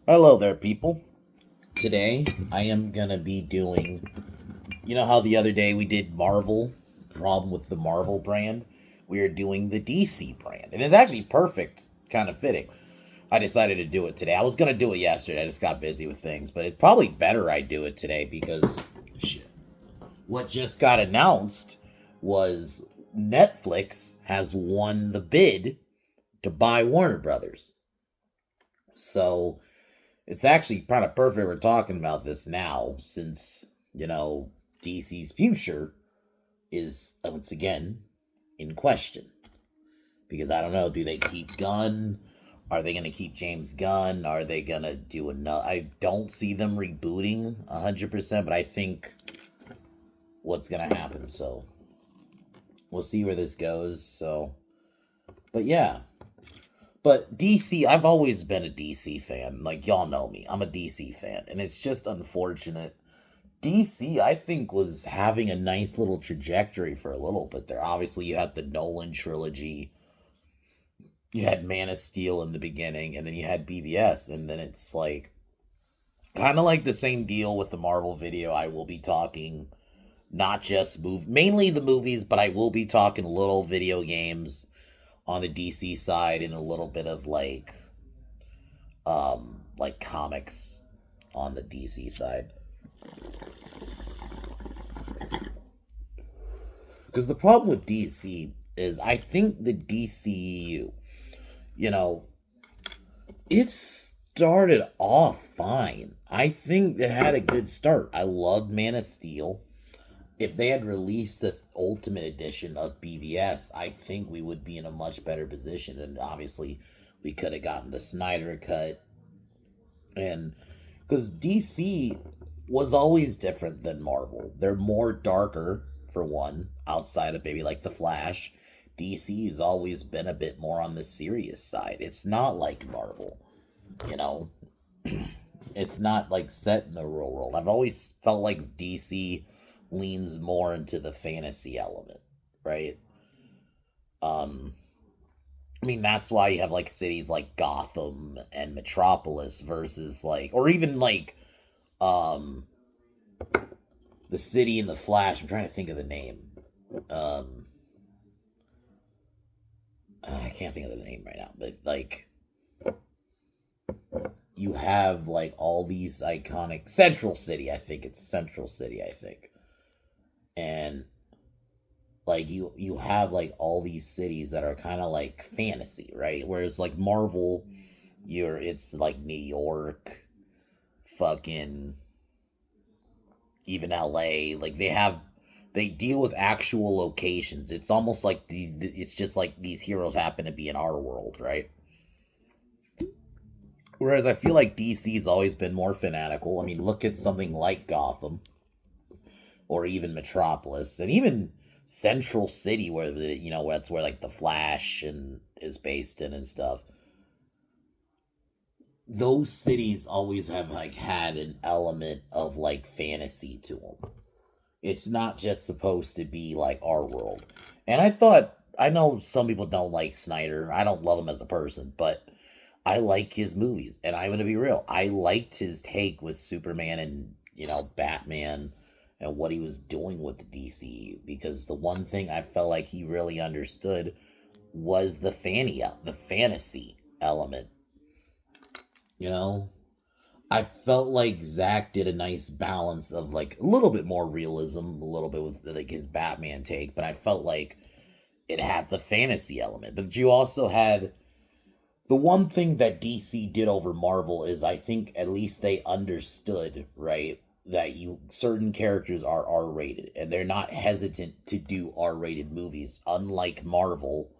Hello there, people. Today, I am gonna be doing. You know how the other day we did Marvel? Problem with the Marvel brand? We are doing the DC brand. And it's actually perfect, kind of fitting. I decided to do it today. I was gonna do it yesterday, I just got busy with things. But it's probably better I do it today because shit. What just got announced was Netflix has won the bid to buy Warner Brothers. So it's actually kind of perfect we're talking about this now, since, DC's future is once again in question. Because I don't know, do they keep Gunn? Are they going to keep James Gunn? Are they going to do another? I don't see them rebooting 100%, but I think what's going to happen. So we'll see where this goes. So, but yeah. But DC, I've always been a DC fan. Like, y'all know me. I'm a DC fan. And it's just unfortunate. DC, I think, was having a nice little trajectory for a little bit there. Obviously, you had the Nolan trilogy. You had Man of Steel in the beginning, and then you had BVS. And then it's like, kind of like the same deal with the Marvel video. I will be talking not just mainly the movies, but I will be talking little video games on the DC side and a little bit of like comics on the DC side. Because the problem with DC is I think the DCU, you know, it started off fine. I think it had a good start. I loved Man of Steel. If they had released the Ultimate Edition of BVS, I think we would be in a much better position. And obviously, we could have gotten the Snyder cut. And because DC was always different than Marvel, they're more darker, for one, outside of maybe like The Flash. DC has always been a bit more on the serious side. It's not like Marvel, you know? It's not like set in the real world. I've always felt like DC leans more into the fantasy element, right? Um, I mean, that's why you have like cities like Gotham and Metropolis versus like, or even like, um, the city in the Flash. I'm trying to think of the name. Um, I can't think of the name right now, but like, you have like all these iconic Central City. I think it's Central City. I think, and like you have like all these cities that are kind of like fantasy, right? Whereas like Marvel, it's like New York, fucking even LA. Like they deal with actual locations. It's almost like these. It's just like these heroes happen to be in our world, right? Whereas I feel like DC's always been more fanatical. I mean, look at something like Gotham or even Metropolis and even Central City, where that's where like the Flash and is based in and stuff. Those cities always have like had an element of like fantasy to them. It's not just supposed to be like our world. And I know some people don't like Snyder. I don't love him as a person, but I like his movies. And I'm going to be real. I liked his take with Superman and, Batman and what he was doing with the DCU, because the one thing I felt like he really understood was the fantasy element, you know? I felt like Zach did a nice balance of like a little bit more realism, a little bit with like his Batman take, but I felt like it had the fantasy element. But you also had the one thing that DC did over Marvel is I think at least they understood, right, that you certain characters are R rated and they're not hesitant to do R rated movies, unlike Marvel,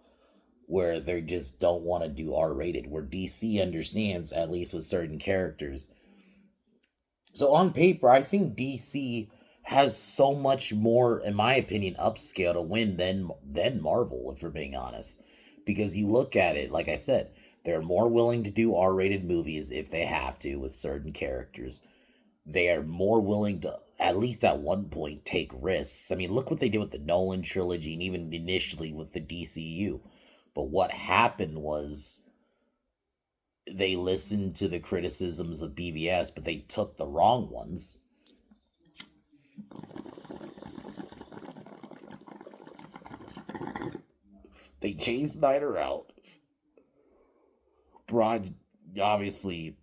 where they just don't want to do R rated, where DC understands, at least with certain characters. So on paper, I think DC has so much more, in my opinion, upscale to win than Marvel, if we're being honest. Because you look at it, like I said, they're more willing to do R-rated movies if they have to with certain characters. They are more willing to, at least at one point, take risks. I mean, look what they did with the Nolan trilogy and even initially with the DCU. But what happened was they listened to the criticisms of BVS, but they took the wrong ones. They chased Snyder out, brought obviously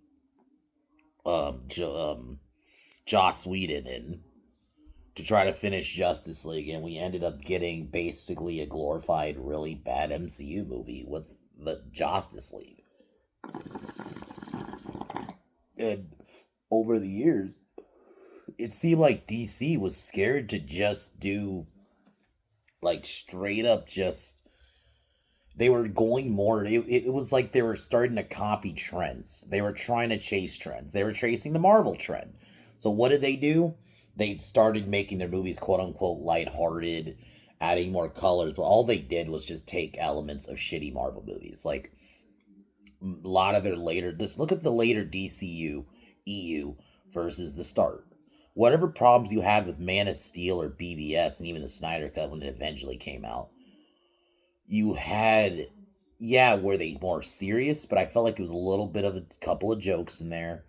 Joss Whedon in to try to finish Justice League, and we ended up getting basically a glorified, really bad MCU movie with the Justice League. And over the years, it seemed like DC was scared to just do like straight up just they were going more it was like they were starting to copy trends. They were trying to chase trends. They were chasing the Marvel trend. So what did they do? They started making their movies quote unquote lighthearted, adding more colors, but all they did was just take elements of shitty Marvel movies. Like a lot of their later just look at the later DCU EU versus the start. Whatever problems you had with Man of Steel or BVS and even the Snyder Cut when it eventually came out, you had, yeah, were they more serious? But I felt like it was a little bit of a couple of jokes in there.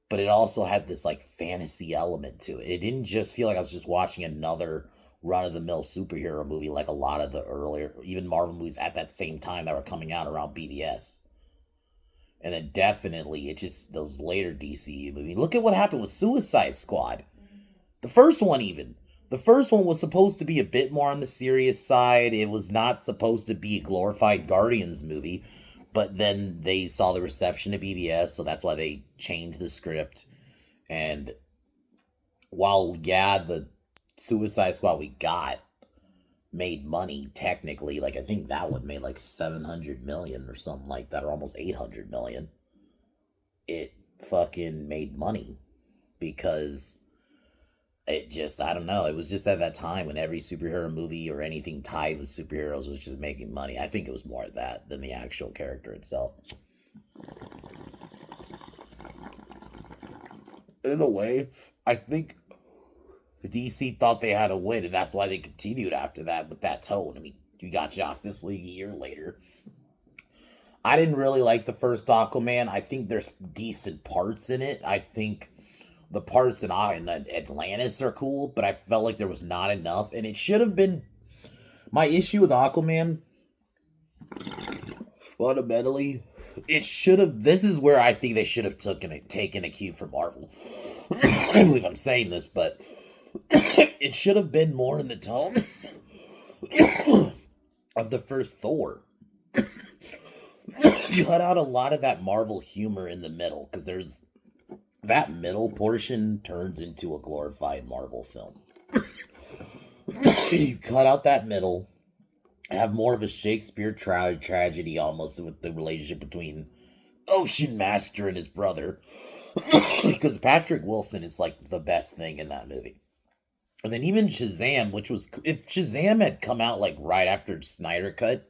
But it also had this like fantasy element to it. It didn't just feel like I was just watching another run of the mill superhero movie like a lot of the earlier, even Marvel movies at that same time that were coming out around BVS. And then definitely it just those later DCU movies. Look at what happened with Suicide Squad. The first one even. The first one was supposed to be a bit more on the serious side. It was not supposed to be a glorified Guardians movie. But then they saw the reception of BVS, so that's why they changed the script. And while, yeah, the Suicide Squad we got made money technically, like I think that one made like 700 million or something like that, or almost 800 million. It fucking made money because it just, I don't know, it was just at that time when every superhero movie or anything tied with superheroes was just making money. I think it was more of that than the actual character itself. In a way, I think the DC thought they had a win, and that's why they continued after that with that tone. I mean, you got Justice League a year later. I didn't really like the first Aquaman. I think there's decent parts in it. I think the parts in Atlantis are cool, but I felt like there was not enough, and it should have been. My issue with Aquaman, fundamentally, it should have. This is where I think they should have taken a cue from Marvel. I can't believe I'm saying this, but it should have been more in the tone of the first Thor. Cut out a lot of that Marvel humor in the middle, because there's that middle portion turns into a glorified Marvel film. You cut out that middle, have more of a Shakespeare tragedy almost with the relationship between Ocean Master and his brother. Because Patrick Wilson is like the best thing in that movie. And then even Shazam, which was, if Shazam had come out like right after Snyder Cut,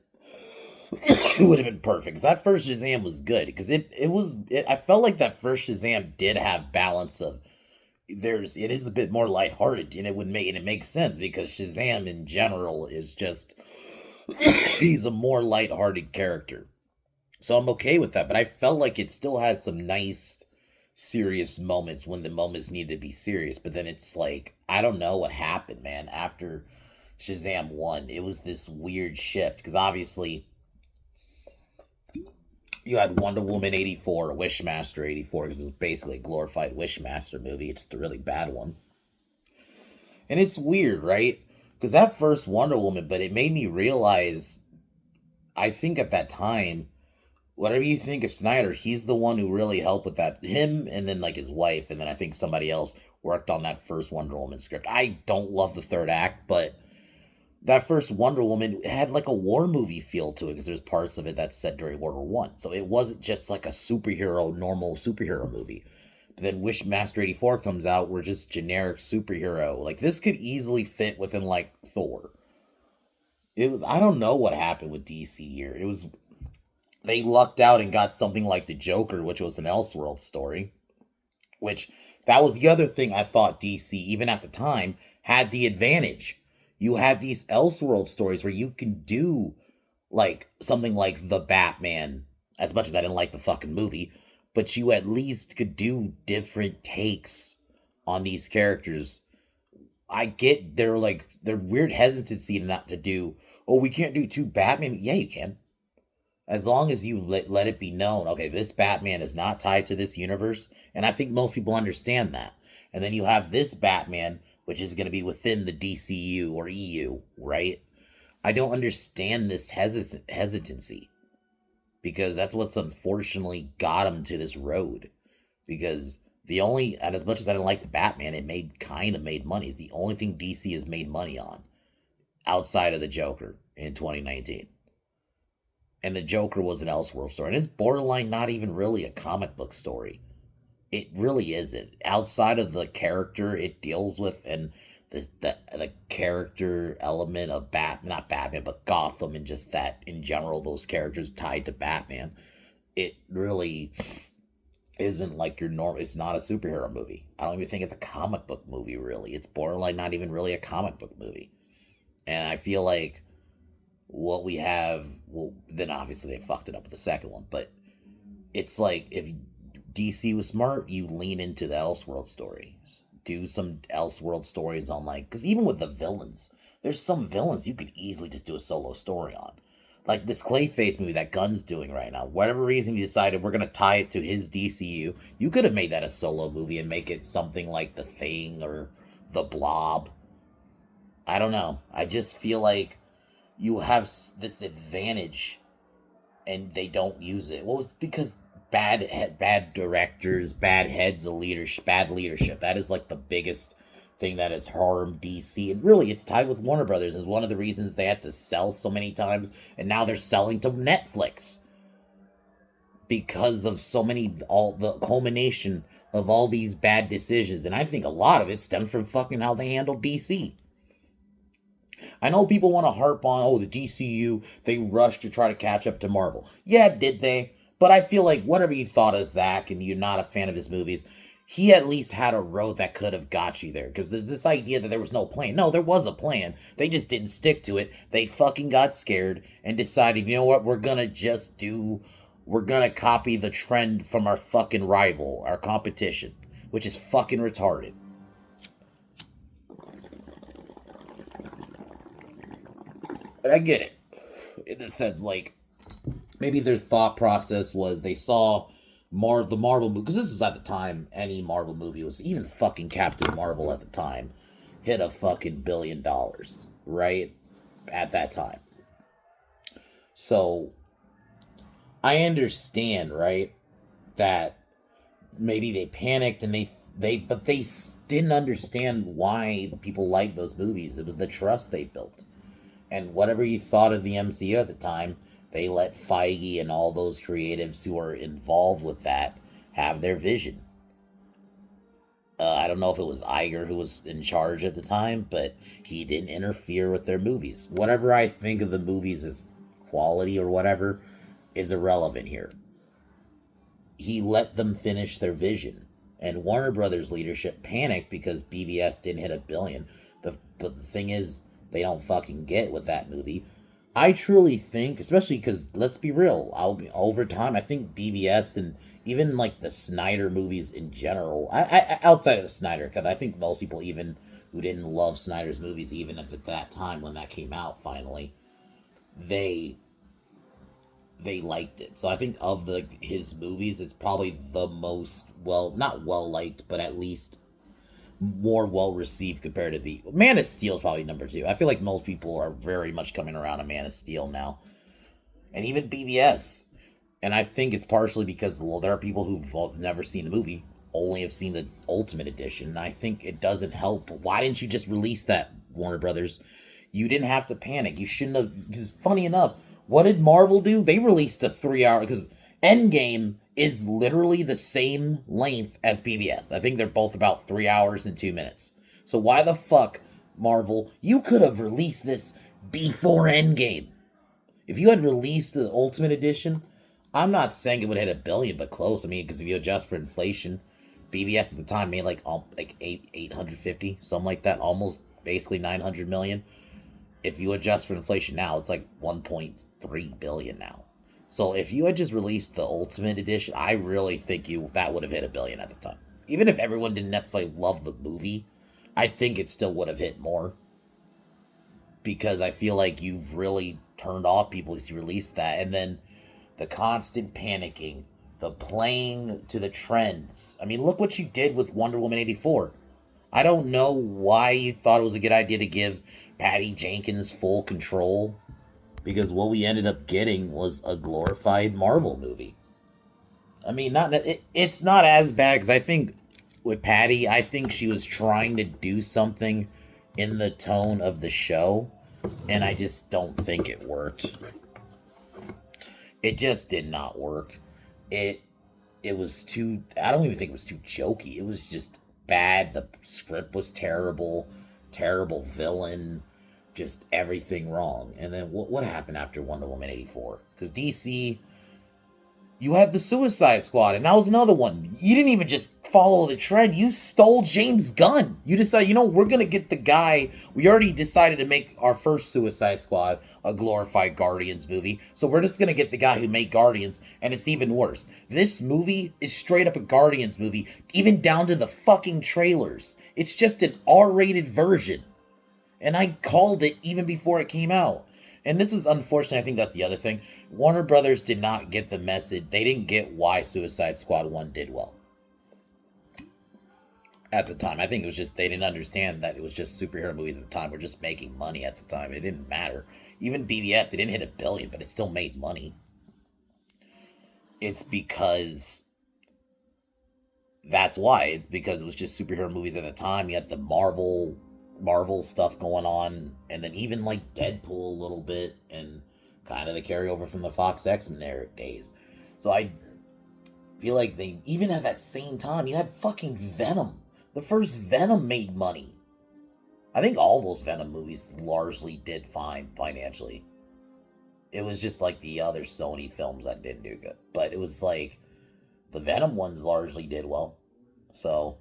it would have been perfect. Because that first Shazam was good. Because I felt like that first Shazam did have balance of, it is a bit more lighthearted, and it makes sense because Shazam in general is just, he's a more lighthearted character. So I'm okay with that. But I felt like it still had some nice serious moments when the moments needed to be serious, but then it's like, I don't know what happened, man. After Shazam 1, it was this weird shift, because obviously you had Wonder Woman 84, Wishmaster 84, because it's basically a glorified Wishmaster movie. It's the really bad one. And it's weird, right? Because that first Wonder Woman, but it made me realize, I think at that time, whatever you think of Snyder, he's the one who really helped with that. Him and then like his wife, and then I think somebody else worked on that first Wonder Woman script. I don't love the third act, but that first Wonder Woman had like a war movie feel to it, because there's parts of it that's set during World War One. So it wasn't just like a normal superhero movie. But then Wishmaster 84 comes out, we're just generic superhero. Like, this could easily fit within like Thor. I don't know what happened with DC here. They lucked out and got something like the Joker, which was an Elseworld story. Which, that was the other thing I thought DC, even at the time, had the advantage. You had these Elseworld stories where you can do, like, something like The Batman as much as I didn't like the fucking movie, but you at least could do different takes on these characters. I get their weird hesitancy not to do, oh, we can't do two Batman. Yeah, you can. As long as you let it be known, okay, this Batman is not tied to this universe. And I think most people understand that. And then you have this Batman, which is going to be within the DCU or EU, right? I don't understand this hesitancy because that's what's unfortunately got him to this road. Because and as much as I didn't like the Batman, it kind of made money. It's the only thing DC has made money on outside of the Joker in 2019. And the Joker was an Elseworld story. And it's borderline not even really a comic book story. It really isn't. Outside of the character it deals with and the character element of not Batman, but Gotham and just that in general, those characters tied to Batman, it really isn't like your normal. It's not a superhero movie. I don't even think it's a comic book movie, really. It's borderline not even really a comic book movie. And I feel like what we have, well, then obviously they fucked it up with the second one, but it's like if DC was smart, you lean into the Elseworld stories. Do some Elseworld stories on, like, because even with the villains, there's some villains you could easily just do a solo story on. Like this Clayface movie that Gunn's doing right now. Whatever reason you decided we're going to tie it to his DCU, you could have made that a solo movie and make it something like The Thing or The Blob. I don't know. I just feel like you have this advantage and they don't use it. Well, it's because bad directors, bad heads of leadership, bad leadership. That is like the biggest thing that has harmed DC. And really, it's tied with Warner Brothers. It's one of the reasons they had to sell so many times. And now they're selling to Netflix. Because of all the culmination of all these bad decisions. And I think a lot of it stems from fucking how they handle DC. I know people want to harp on, oh, the DCU, they rushed to try to catch up to Marvel. Yeah, did they? But I feel like whatever you thought of Zack and you're not a fan of his movies, he at least had a road that could have got you there. Because this idea that there was no plan. No, there was a plan. They just didn't stick to it. They fucking got scared and decided, you know what, we're going to copy the trend from our fucking rival, our competition, which is fucking retarded. But I get it. In a sense, like, maybe their thought process was they saw the Marvel movie, because this was at the time any Marvel movie was, even fucking Captain Marvel at the time, hit a fucking $1 billion, right? At that time. So, I understand, right, that maybe they panicked and but they didn't understand why people liked those movies. It was the trust they built. And whatever you thought of the MCU at the time, they let Feige and all those creatives who are involved with that have their vision. I don't know if it was Iger who was in charge at the time, but he didn't interfere with their movies. Whatever I think of the movies as quality or whatever is irrelevant here. He let them finish their vision. And Warner Brothers leadership panicked because BVS didn't hit $1 billion. But the thing is, they don't fucking get with that movie. I truly think, especially because, let's be real, over time, I think BVS and even like the Snyder movies in general, I outside of the Snyder, because I think most people even who didn't love Snyder's movies, even at that time when that came out finally, they liked it. So I think of his movies, it's probably the most, not well liked, but at least more well received compared to the Man of Steel is probably number 2. I feel like most people are very much coming around on Man of Steel now, and even BVS. And I think it's partially because there are people who've never seen the movie, only have seen the Ultimate Edition. And I think it doesn't help. Why didn't you just release that, Warner Brothers? You didn't have to panic. You shouldn't have. Because funny enough, what did Marvel do? They released a 3-hour, because Endgame is literally the same length as BVS. I think they're both about 3 hours and 2 minutes. So why the fuck, Marvel, you could have released this before Endgame. If you had released the Ultimate Edition, I'm not saying it would hit $1 billion, but close. I mean, because if you adjust for inflation, BVS at the time made like 850, something like that, almost basically 900 million. If you adjust for inflation now, it's like 1.3 billion now. So if you had just released the Ultimate Edition, I really think you that would have hit 1 billion at the time. Even if everyone didn't necessarily love the movie, I think it still would have hit more because I feel like you've really turned off people as you released that, and then the constant panicking, the playing to the trends. I mean, look what you did with Wonder Woman 84. I don't know why you thought it was a good idea to give Patty Jenkins full control because what we ended up getting was a glorified Marvel movie. I mean, it's not as bad because I think with Patty, I think she was trying to do something in the tone of the show, and I just don't think it worked. It just did not work. It it was too. I don't even think it was too jokey. It was just bad. The script was terrible, terrible villain, just everything wrong. And then what happened after Wonder Woman 84? Because DC, you had the Suicide Squad, and that was another one. You didn't even just follow the trend. You stole James Gunn. You decided, we're going to get the guy. We already decided to make our first Suicide Squad a glorified Guardians movie. So we're just going to get the guy who made Guardians, and it's even worse. This movie is straight up a Guardians movie, even down to the fucking trailers. It's just an R-rated version. And I called it even before it came out. And this is unfortunate. I think that's the other thing. Warner Brothers did not get the message. They didn't get why Suicide Squad 1 did well at the time. I think it was just they didn't understand that it was just superhero movies at the time. We're just making money at the time. It didn't matter. Even BVS, it didn't hit 1 billion, but it still made money. It's because that's why. It's because it was just superhero movies at the time. You had the Marvel stuff going on, and then even like Deadpool a little bit, and kind of the carryover from the Fox X-Men days. So I feel like they, even at that same time, you had fucking Venom. The first Venom made money. I think all those Venom movies largely did fine financially. It was just like the other Sony films that didn't do good. But it was like the Venom ones largely did well. So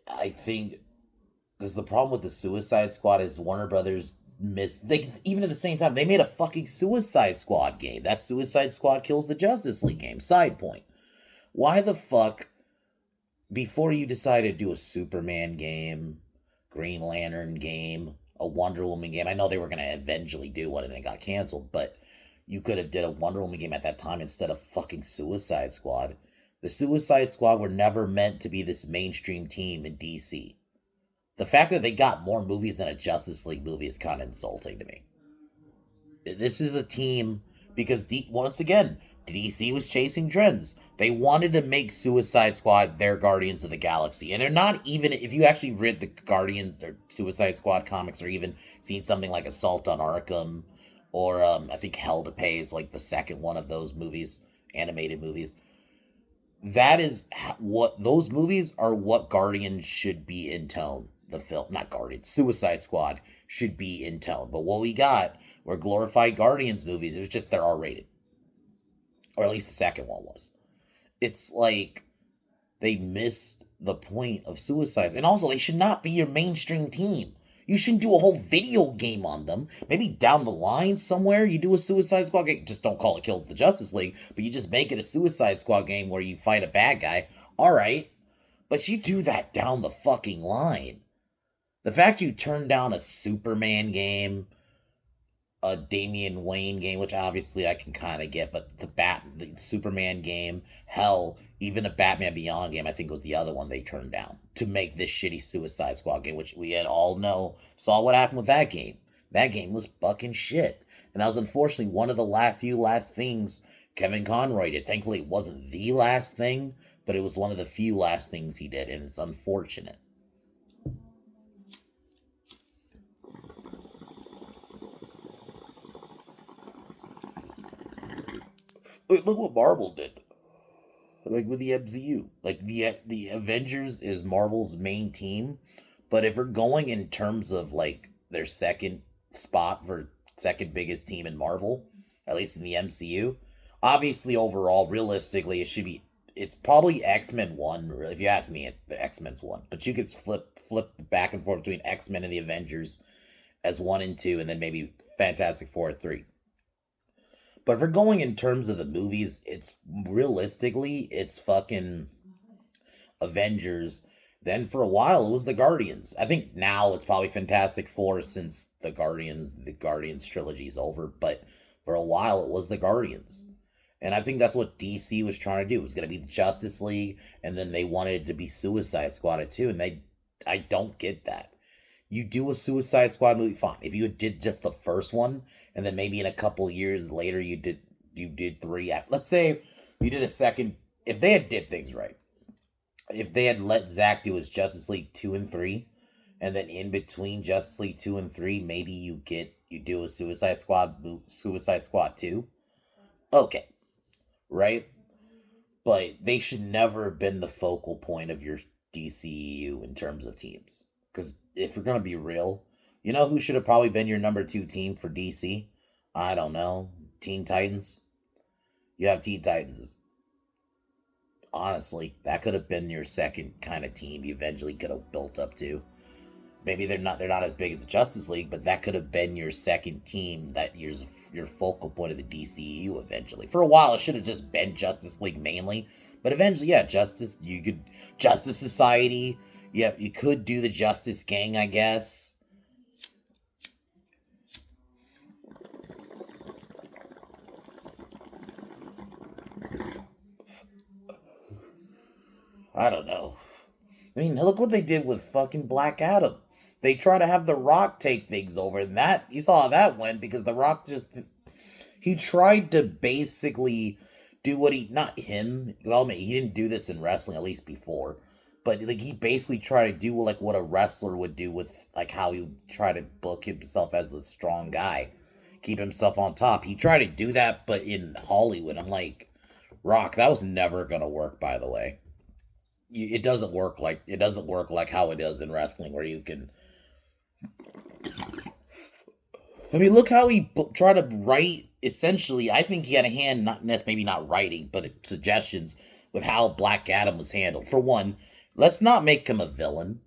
I think because the problem with the Suicide Squad is Warner Brothers missed. They even at the same time they made a fucking Suicide Squad game. That Suicide Squad kills the Justice League game. Side point. Why the fuck? Before you decided to do a Superman game, Green Lantern game, a Wonder Woman game, I know they were gonna eventually do one and it got canceled, but you could have did a Wonder Woman game at that time instead of fucking Suicide Squad. The Suicide Squad were never meant to be this mainstream team in DC. The fact that they got more movies than a Justice League movie is kind of insulting to me. This is a team because once again, DC was chasing trends. They wanted to make Suicide Squad their Guardians of the Galaxy, and they're not even. If you actually read the Guardian or Suicide Squad comics, or even seen something like Assault on Arkham, or I think Hell to Pay is like the second one of those movies, animated movies. That is what those movies are. What Guardians should be in tone. The film, not Guardians, Suicide Squad should be in tone. But what we got were glorified Guardians movies. It was just they're R-rated, or at least the second one was. It's like they missed the point of Suicide, and also they should not be your mainstream team. You shouldn't do a whole video game on them. Maybe down the line somewhere you do a Suicide Squad game. Just don't call it Kill the Justice League, but you just make it a Suicide Squad game where you fight a bad guy. All right, but you do that down the fucking line. The fact you turned down a Superman game, a Damian Wayne game, which obviously I can kind of get, but the Superman game, hell, even a Batman Beyond game, I think was the other one they turned down to make this shitty Suicide Squad game, which we had all saw what happened with that game. That game was fucking shit, and that was unfortunately one of the few last things Kevin Conroy did. Thankfully, it wasn't the last thing, but it was one of the few last things he did, and it's unfortunate. Look what Marvel did. Like with the MCU. Like the Avengers is Marvel's main team. But if we're going in terms of like their second spot for second biggest team in Marvel, at least in the MCU, obviously overall, realistically, it's probably X-Men 1. If you ask me, it's the X-Men's 1. But you could flip back and forth between X-Men and the Avengers as 1 and 2, and then maybe Fantastic Four 3. But if we're going in terms of the movies, it's realistically, it's fucking Avengers. Then for a while, it was the Guardians. I think now it's probably Fantastic Four since the Guardians trilogy is over. But for a while, it was the Guardians. And I think that's what DC was trying to do. It was going to be the Justice League, and then they wanted it to be Suicide Squad too. And I don't get that. You do a Suicide Squad movie, fine. If you did just the first one, and then maybe in a couple years later you did three. Let's say you did a second. If they had did things right, if they had let Zack do his Justice League 2 and 3, and then in between Justice League 2 and 3, maybe you do a Suicide Squad 2. Okay, right? But they should never have been the focal point of your DCEU in terms of teams. Because if we're going to be real, you know who should have probably been your number 2 team for DC? I don't know. Teen Titans? You have Teen Titans. Honestly, that could have been your second kind of team you eventually could have built up to. Maybe they're not as big as the Justice League, but that could have been your second team, that your focal point of the DCU eventually. For a while, it should have just been Justice League mainly, but eventually, yeah, Justice Society. Yeah, you could do the Justice Gang, I guess. I don't know. I mean, look what they did with fucking Black Adam. They try to have The Rock take things over, and that you saw how that went because The Rock he tried to basically do what not him. Well, he didn't do this in wrestling at least before, but like he basically tried to do like what a wrestler would do with like how he would try to book himself as a strong guy, keep himself on top. He tried to do that, but in Hollywood, I'm like, Rock, that was never gonna work. By the way, it doesn't work like how it does in wrestling, where you can. I mean, look how he tried to write. Essentially, I think he had a hand, maybe not writing, but suggestions with how Black Adam was handled. For one, let's not make him a villain.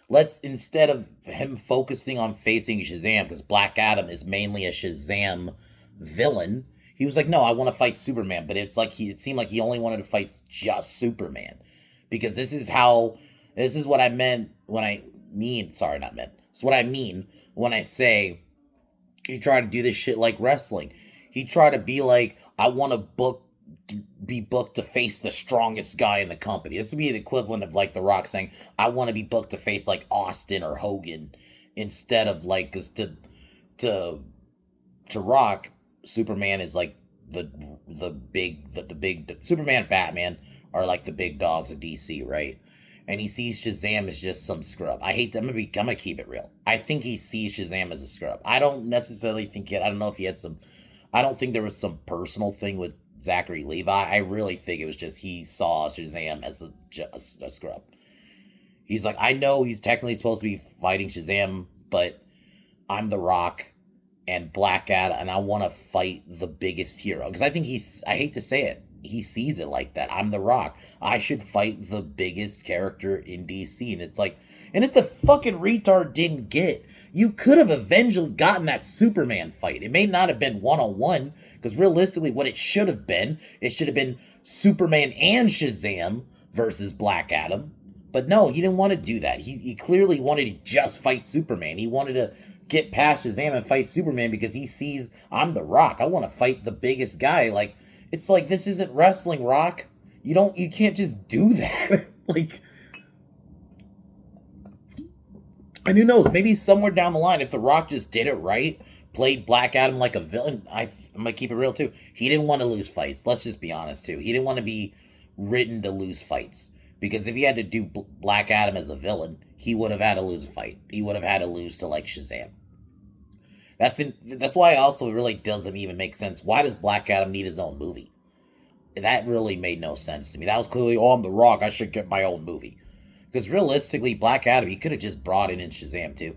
Let's, instead of him focusing on facing Shazam, because Black Adam is mainly a Shazam villain, he was like, no, I want to fight Superman. But it seemed like he only wanted to fight just Superman. Because this is what I meant when I mean, sorry, not meant. It's what I mean when I say he tried to do this shit like wrestling. He tried to be like, I want to be booked to face the strongest guy in the company. This would be the equivalent of like The Rock saying, I want to be booked to face like Austin or Hogan, instead of like, because to Rock, Superman is like the big Superman, Batman are like the big dogs of DC, right? And he sees Shazam as just some scrub. I'm gonna keep it real. I think he sees Shazam as a scrub. I don't necessarily think it. I don't know if he had some. I don't think there was some personal thing with Zachary Levi. I really think it was just he saw Shazam as a scrub. He's like, I know he's technically supposed to be fighting Shazam, but I'm The Rock and Black Adam, and I want to fight the biggest hero. Because I think I hate to say it, he sees it like that. I'm The Rock. I should fight the biggest character in DC. And it's like, and if the fucking retard didn't get, you could have eventually gotten that Superman fight. It may not have been one-on-one, because realistically what it should have been Superman and Shazam versus Black Adam. But no, he didn't want to do that. He clearly wanted to just fight Superman. He wanted to get past Shazam and fight Superman because he sees, I'm The Rock. I want to fight the biggest guy. Like, it's like, this isn't wrestling, Rock. You can't just do that. Like, and who knows, maybe somewhere down the line, if The Rock just did it right, played Black Adam like a villain, I'm gonna keep it real too, he didn't want to lose fights. Let's just be honest too. He didn't want to be written to lose fights. Because if he had to do Black Adam as a villain, he would have had to lose a fight. He would have had to lose to like Shazam. That's why it also really doesn't even make sense. Why does Black Adam need his own movie? That really made no sense to me. That was clearly, I'm The Rock, I should get my own movie. Because realistically, Black Adam, he could have just brought in Shazam too.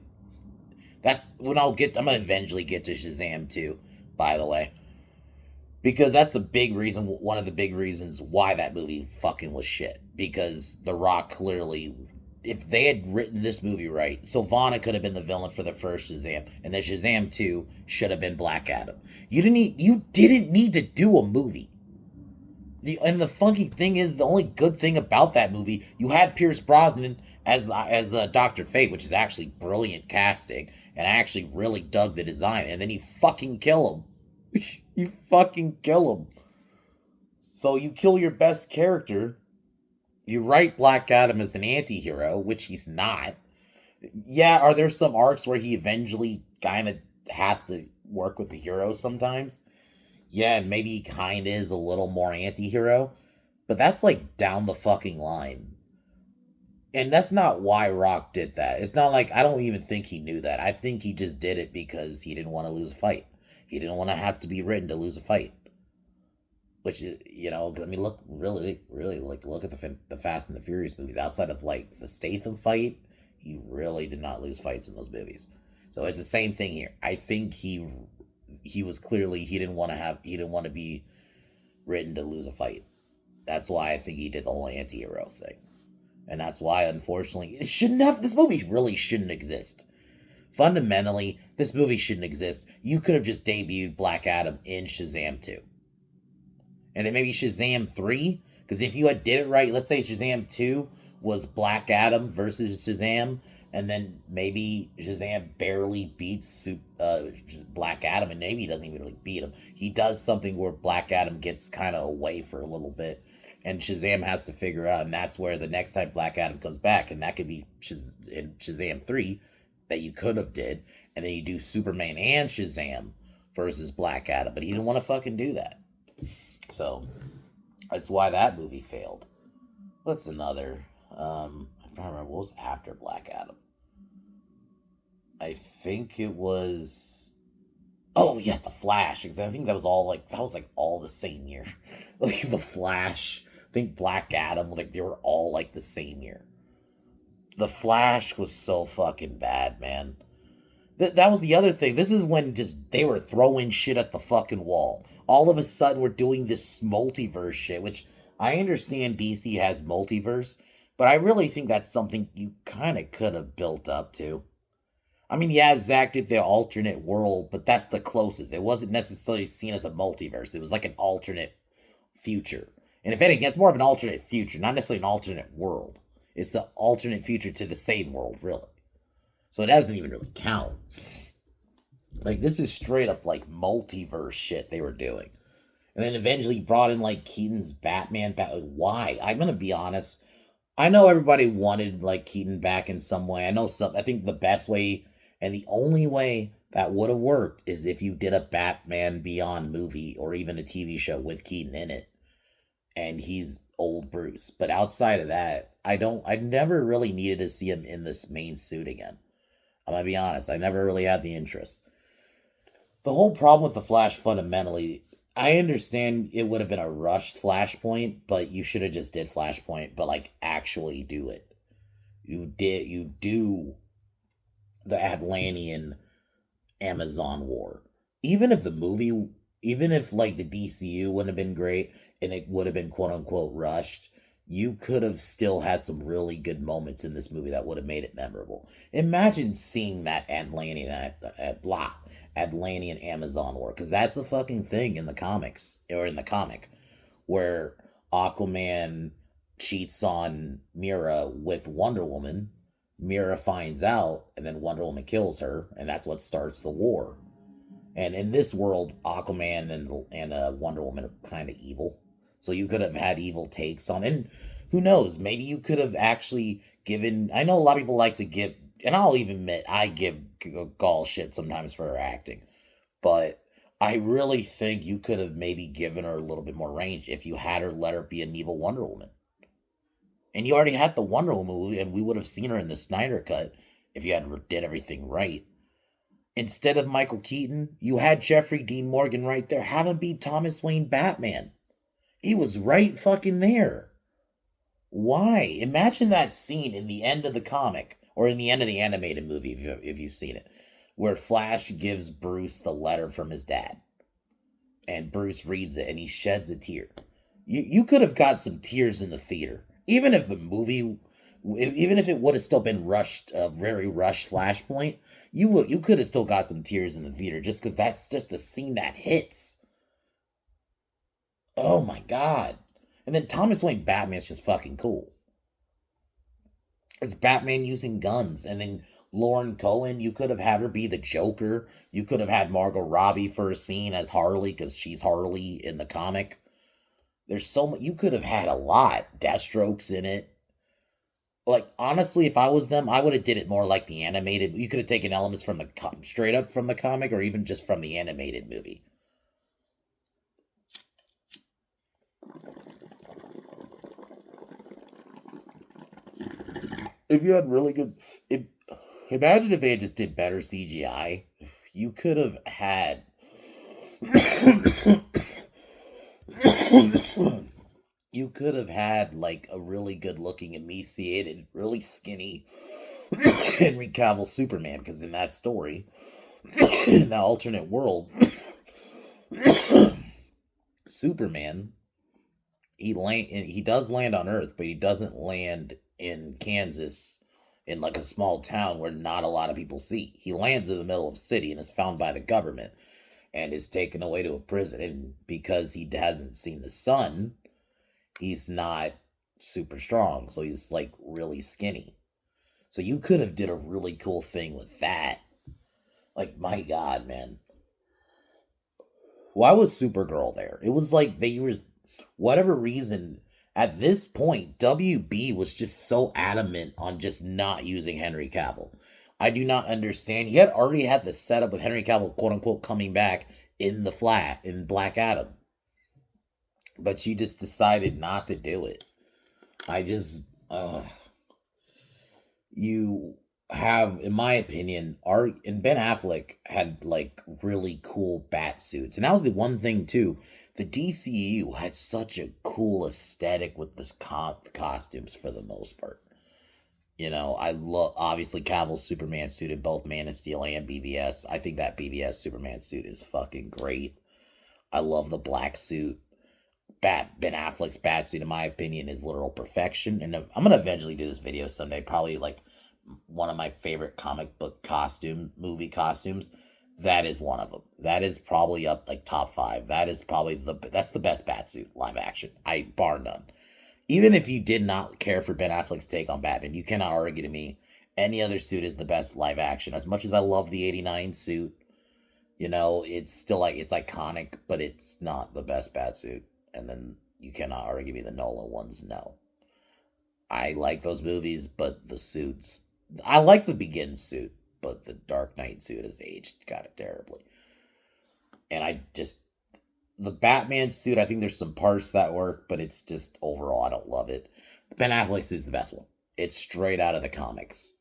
That's when I'm gonna eventually get to Shazam too, by the way. Because that's one of the big reasons why that movie fucking was shit. Because The Rock clearly if they had written this movie right, Sylvana could have been the villain for the first Shazam, and then Shazam 2 should have been Black Adam. You didn't need to do a movie. And the funky thing is, the only good thing about that movie, you had Pierce Brosnan as Dr. Fate, which is actually brilliant casting, and I actually really dug the design. And then you fucking kill him. You fucking kill him. So you kill your best character. You write Black Adam as an anti-hero, which he's not. Yeah, are there some arcs where he eventually kind of has to work with the heroes sometimes? Yeah, and maybe he kind of is a little more anti-hero, but that's like down the fucking line. And that's not why Rock did that. It's not like, I don't even think he knew that. I think he just did it because he didn't want to lose a fight. He didn't want to have to be written to lose a fight. Which is, I mean, look, really, really, like, look at the Fast and the Furious movies. Outside of, like, the Statham fight, he really did not lose fights in those movies. So it's the same thing here. I think he was clearly, he didn't want to be written to lose a fight. That's why I think he did the whole anti-hero thing. And that's why, unfortunately, this movie really shouldn't exist. Fundamentally, this movie shouldn't exist. You could have just debuted Black Adam in Shazam 2. And then maybe Shazam 3, because if you had did it right, let's say Shazam 2 was Black Adam versus Shazam, and then maybe Shazam barely beats Black Adam, and maybe he doesn't even really beat him. He does something where Black Adam gets kind of away for a little bit, and Shazam has to figure out, and that's where the next time Black Adam comes back, and that could be in Shazam 3 that you could have did, and then you do Superman and Shazam versus Black Adam, but he didn't want to fucking do that. So that's why that movie failed. What's another? I don't remember what was after Black Adam. I think it was. Oh yeah, The Flash. Because I think that was all all the same year. Like The Flash. I think Black Adam. Like they were all like the same year. The Flash was so fucking bad, man. That was the other thing. This is when just they were throwing shit at the fucking wall. All of a sudden, we're doing this multiverse shit, which I understand DC has multiverse, but I really think that's something you kind of could have built up to. I mean, yeah, Zack did the alternate world, but that's the closest. It wasn't necessarily seen as a multiverse. It was like an alternate future. And if anything, it's more of an alternate future, not necessarily an alternate world. It's the alternate future to the same world, really. So it doesn't even really count. Like, this is straight up, like, multiverse shit they were doing. And then eventually brought in, like, Keaton's Batman. Why? I'm going to be honest. I know everybody wanted, like, Keaton back in some way. I think the best way and the only way that would have worked is if you did a Batman Beyond movie or even a TV show with Keaton in it. And he's old Bruce. But outside of that, I never really needed to see him in this main suit again. I'm going to be honest. I never really had the interest. The whole problem with The Flash, fundamentally, I understand it would have been a rushed Flashpoint, but you should have just did Flashpoint, but, like, actually do it. You do the Atlantean Amazon War. Even if, like, the DCU wouldn't have been great, and it would have been quote-unquote rushed, you could have still had some really good moments in this movie that would have made it memorable. Imagine seeing that Atlantean Amazon War, because that's the fucking thing in the comics, or in the comic, where Aquaman cheats on Mera with Wonder Woman. Mera finds out, and then Wonder Woman kills her, and that's what starts the war. And in this world, Aquaman and Wonder Woman are kind of evil. So you could have had evil takes on, and who knows, maybe you could have actually given, I know a lot of people like to give, and I'll even admit, I give Gall shit sometimes for her acting, but I really think you could have maybe given her a little bit more range if you had her let her be an evil Wonder Woman. And you already had the Wonder Woman movie, and we would have seen her in the Snyder Cut if you had did everything right. Instead of Michael Keaton, you had Jeffrey Dean Morgan right there. Have him be Thomas Wayne Batman. He was right fucking there. Why? Imagine that scene in the end of the comic, or in the end of the animated movie, if you've seen it, where Flash gives Bruce the letter from his dad. And Bruce reads it, and he sheds a tear. You could have got some tears in the theater. Even if the movie Even if it would have still been rushed, a very rushed Flashpoint, you could have still got some tears in the theater just because that's just a scene that hits. Oh my god! And then Thomas Wayne Batman's just fucking cool. It's Batman using guns, and then Lauren Cohen, you could have had her be the Joker. You could have had Margot Robbie for a scene as Harley because she's Harley in the comic. There's so much you could have had a lot. Deathstroke's in it. Like honestly, if I was them, I would have did it more like the animated. You could have taken elements from the straight up from the comic, or even just from the animated movie. If you had really good, imagine if they just did better CGI. You could have had. You could have had like a really good looking, emaciated, really skinny Henry Cavill Superman, because in that story, in that alternate world, Superman he does land on Earth, but he doesn't land in Kansas in like a small town where not a lot of people see. He lands in the middle of a city and is found by the government and is taken away to a prison. And because he hasn't seen the sun, he's not super strong, so he's like really skinny. So you could have did a really cool thing with that. Like my god, man. Why was Supergirl there? It was like they were, whatever reason, at this point, WB was just so adamant on just not using Henry Cavill. I do not understand. He had already had the setup with Henry Cavill, quote unquote, coming back in the flat in Black Adam. But she just decided not to do it. I just, you have, in my opinion, and Ben Affleck had like really cool bat suits, and that was the one thing too. The DCU had such a cool aesthetic with this costumes for the most part. You know, I love obviously Cavill's Superman suit in both Man of Steel and BVS. I think that BVS Superman suit is fucking great. I love the black suit. Ben Affleck's bat suit, in my opinion, is literal perfection. And I'm gonna eventually do this video someday. Probably like one of my favorite comic book movie costumes. That is one of them. That is probably up like top 5. That is probably that's the best Batsuit live action. I bar none. Even if you did not care for Ben Affleck's take on Batman, you cannot argue to me any other suit is the best live action. As much as I love the '89 suit, you know, it's still like it's iconic, but it's not the best Batsuit. And then you cannot argue me the Nolan ones. No, I like those movies, but the suits. I like the Begin suit, but the Dark Knight suit has aged kind of terribly. And the Batman suit, I think there's some parts that work, but it's just overall, I don't love it. The Ben Affleck suit's the best one. It's straight out of the comics.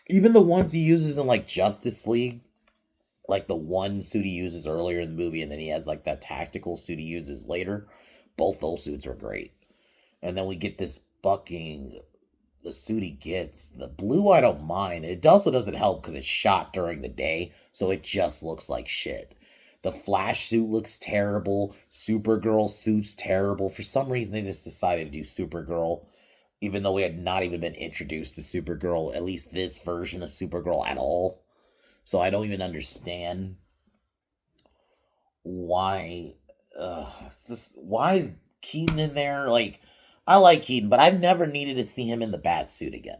Even the ones he uses in like Justice League, like the one suit he uses earlier in the movie, and then he has like that tactical suit he uses later. Both those suits are great. And then we get this the suit he gets. The blue, I don't mind. It also doesn't help because it's shot during the day, so it just looks like shit. The Flash suit looks terrible. Supergirl suit's terrible. For some reason, they just decided to do Supergirl, even though we had not even been introduced to Supergirl, at least this version of Supergirl at all. So I don't even understand why. Why is Keaton in there? Like, I like Keaton, but I've never needed to see him in the bat suit again.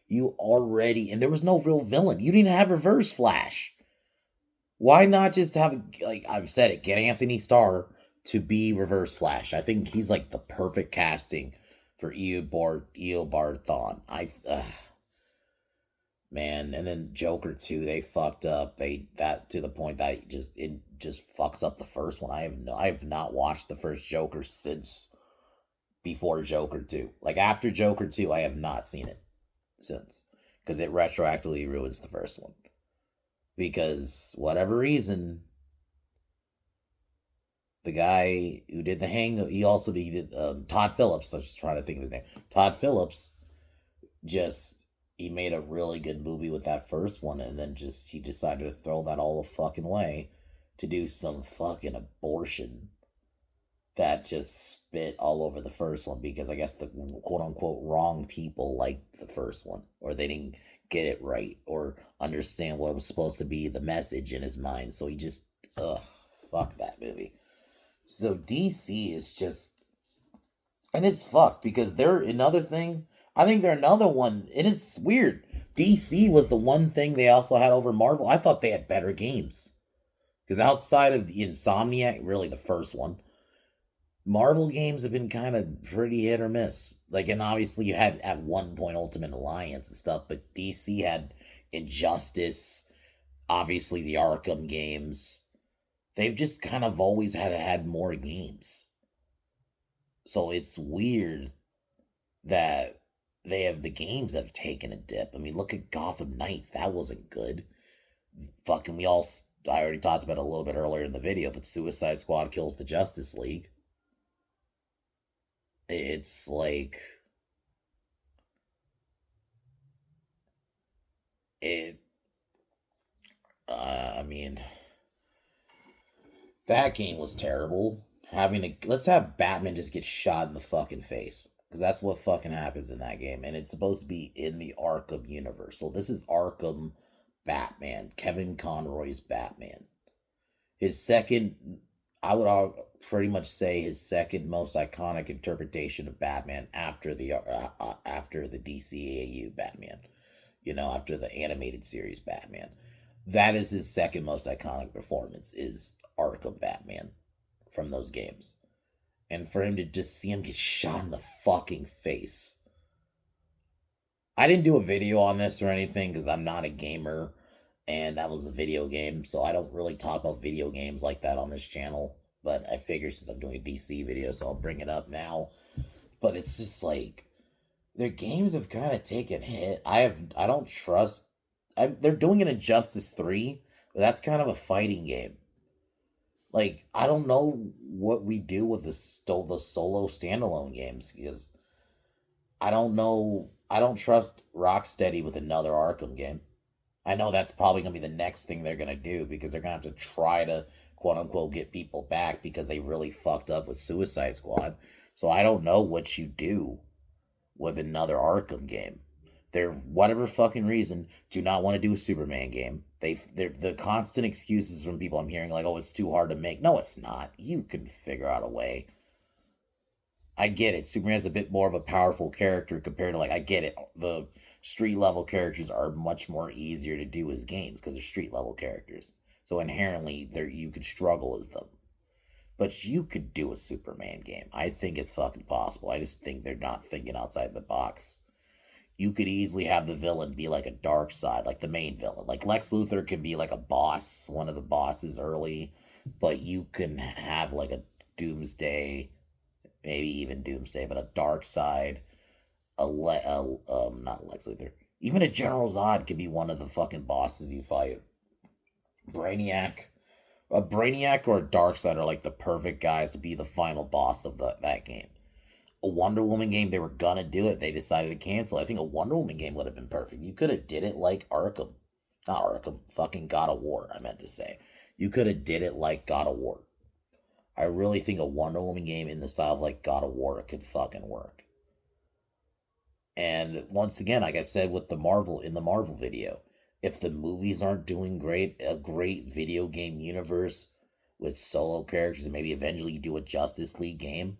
You already, and there was no real villain. You didn't have Reverse Flash. Why not just have, like I've said it, get Anthony Starr to be Reverse Flash? I think he's like the perfect casting for Eobard Thawne. Man, and then Joker 2, they fucked up. That to the point that it just fucks up the first one. I have not watched the first Joker since before Joker 2. Like after Joker 2, I have not seen it since because it retroactively ruins the first one. Because whatever reason, the guy who did the Hang, he did Todd Phillips. I was just trying to think of his name. Todd Phillips he made a really good movie with that first one, and then he decided to throw that all the fucking way to do some fucking abortion that just spit all over the first one because I guess the quote unquote wrong people liked the first one, or they didn't get it right or understand what was supposed to be the message in his mind. So he just, ugh, fuck that movie. So DC is just, and it's fucked because they're another thing. I think they're another one. It is weird. DC was the one thing they also had over Marvel. I thought they had better games. Because outside of the Insomniac, really the first one, Marvel games have been kind of pretty hit or miss. Like, and obviously you had at one point Ultimate Alliance and stuff, but DC had Injustice, obviously the Arkham games. They've just kind of always had more games. So it's weird that they have the games have taken a dip. I mean, look at Gotham Knights. That wasn't good. Fucking, I already talked about it a little bit earlier in the video, but Suicide Squad kills the Justice League. It's like, it, I mean, that game was terrible. Let's have Batman just get shot in the fucking face. Because that's what fucking happens in that game. And it's supposed to be in the Arkham universe. So this is Arkham Batman. Kevin Conroy's Batman. His second, I would pretty much say his second most iconic interpretation of Batman after the DCAU Batman. You know, after the animated series Batman. That is his second most iconic performance, is Arkham Batman from those games. And for him to just see him get shot in the fucking face. I didn't do a video on this or anything because I'm not a gamer and that was a video game, so I don't really talk about video games like that on this channel. But I figured since I'm doing a DC video, so I'll bring it up now. But it's just like their games have kind of taken hit. I don't trust. They're doing an Injustice 3, but that's kind of a fighting game. Like, I don't know what we do with the solo standalone games because I don't know. I don't trust Rocksteady with another Arkham game. I know that's probably going to be the next thing they're going to do because they're going to have to try to quote unquote get people back because they really fucked up with Suicide Squad. So I don't know what you do with another Arkham game. They're, whatever fucking reason, do not want to do a Superman game. They're the constant excuses from people I'm hearing, like, oh, it's too hard to make. No, it's not. You can figure out a way. I get it. Superman's a bit more of a powerful character compared to, like, I get it. The street level characters are much more easier to do as games because they're street level characters. So inherently, you could struggle as them. But you could do a Superman game. I think it's fucking possible. I just think they're not thinking outside the box. You could easily have the villain be like a Darkseid, like the main villain. Like Lex Luthor can be like a boss, one of the bosses early, but you can have like a Doomsday, maybe even Doomsday, but a Darkseid, not Lex Luthor. Even a General Zod could be one of the fucking bosses you fight. Brainiac. A Brainiac or a Darkseid are like the perfect guys to be the final boss of that game. A Wonder Woman game, they were gonna do it. They decided to cancel. I think a Wonder Woman game would have been perfect. You could have did it like Arkham. Not Arkham. Fucking God of War, I meant to say. You could have did it like God of War. I really think a Wonder Woman game in the style of like God of War could fucking work. And once again, like I said with the Marvel video, if the movies aren't doing great, a great video game universe with solo characters and maybe eventually you do a Justice League game,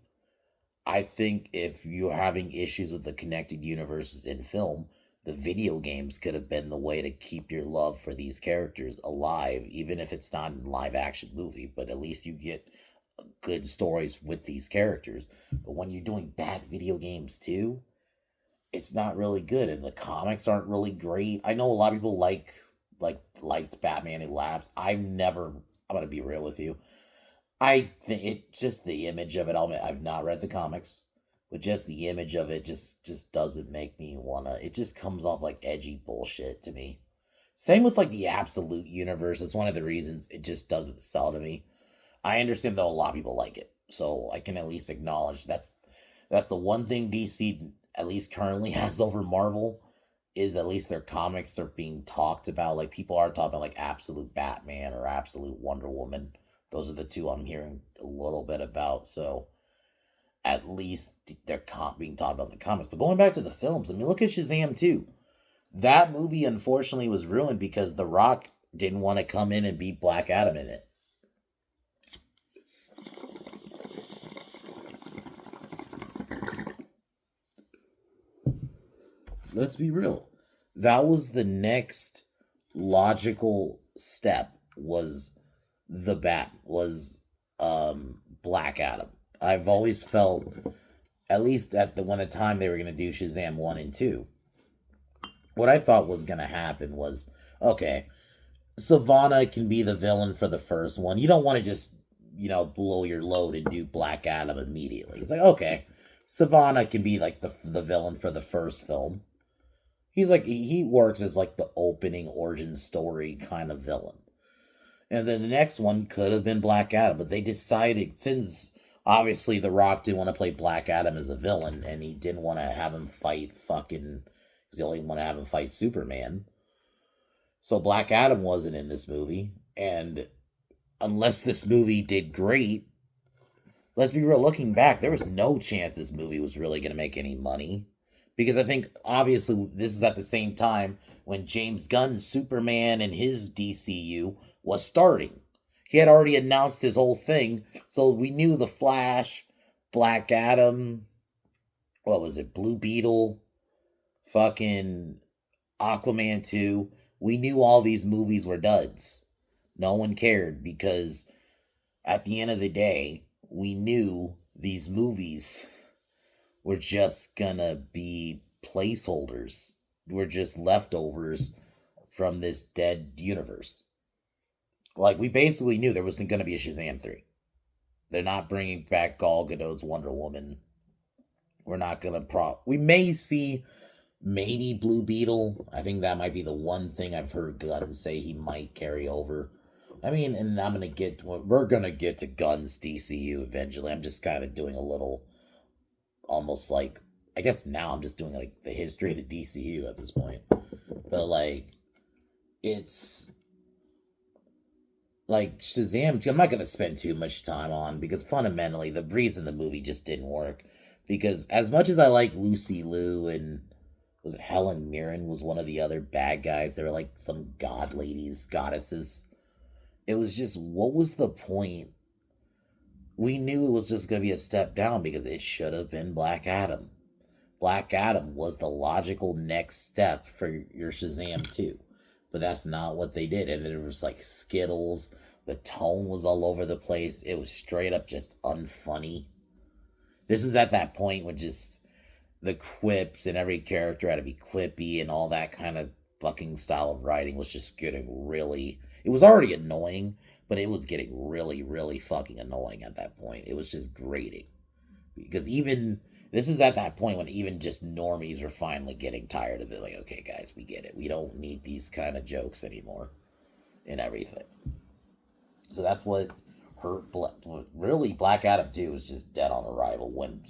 I think if you're having issues with the connected universes in film, the video games could have been the way to keep your love for these characters alive, even if it's not a live action movie, but at least you get good stories with these characters. But when you're doing bad video games too, it's not really good, and the comics aren't really great. I know a lot of people liked Batman Who Laughs. I'm gonna be real with you. I think it just the image of it. I've not read the comics, but just the image of it just doesn't make me wanna. It just comes off like edgy bullshit to me. Same with like the Absolute universe. It's one of the reasons it just doesn't sell to me. I understand though a lot of people like it, so I can at least acknowledge that's the one thing DC at least currently has over Marvel is at least their comics are being talked about. Like people are talking about like Absolute Batman or Absolute Wonder Woman, Those are the two I'm hearing a little bit about. So at least they're being talked about in the comics. But going back to the films, I mean, look at Shazam 2. That movie unfortunately was ruined because The Rock didn't want to come in and beat Black Adam in it. Let's be real. That was the next logical step was Black Adam. I've always felt, at least at the time they were gonna do Shazam 1 and 2, what I thought was gonna happen was, okay, Savannah can be the villain for the first one. You don't want to just, blow your load and do Black Adam immediately. It's like, okay, Savannah can be like the villain for the first film. He's like, he works as like the opening origin story kind of villain. And then the next one could have been Black Adam, but they decided, since obviously The Rock didn't want to play Black Adam as a villain, and he didn't want to have him fight because he only want to have him fight Superman. So Black Adam wasn't in this movie, and unless this movie did great, let's be real, looking back, there was no chance this movie was really going to make any money. Because I think, obviously, this was at the same time when James Gunn's Superman and his DCU was starting. He had already announced his whole thing, so we knew The Flash, Black Adam, what was it, Blue Beetle, fucking Aquaman 2. We knew all these movies were duds. No one cared because at the end of the day, we knew these movies were just gonna be placeholders. We're just leftovers from this dead universe. Like, we basically knew there wasn't gonna be a Shazam 3. They're not bringing back Gal Gadot's Wonder Woman. We're not gonna we may see maybe Blue Beetle. I think that might be the one thing I've heard Gunn say he might carry over. I mean, and we're gonna get to Gunn's DCU eventually. I'm just kind of doing a little, almost like, I guess now I'm just doing like the history of the DCU at this point. But like, it's like Shazam 2, I'm not going to spend too much time on, because fundamentally the reason the movie just didn't work, because as much as I like Lucy Liu and was it Helen Mirren was one of the other bad guys, they were like some goddesses. It was just, what was the point? We knew it was just going to be a step down because it should have been Black Adam. Black Adam was the logical next step for your Shazam 2. But that's not what they did. And it was like Skittles. The tone was all over the place. It was straight up just unfunny. This is at that point when just the quips and every character had to be quippy and all that kind of fucking style of writing was just getting really... It was already annoying, but it was getting really, really fucking annoying at that point. It was just grating. Because even... This is at that point when even just normies are finally getting tired of it. Like, okay, guys, we get it. We don't need these kind of jokes anymore and everything. So that's what hurt. Really, Black Adam 2 was just dead on arrival when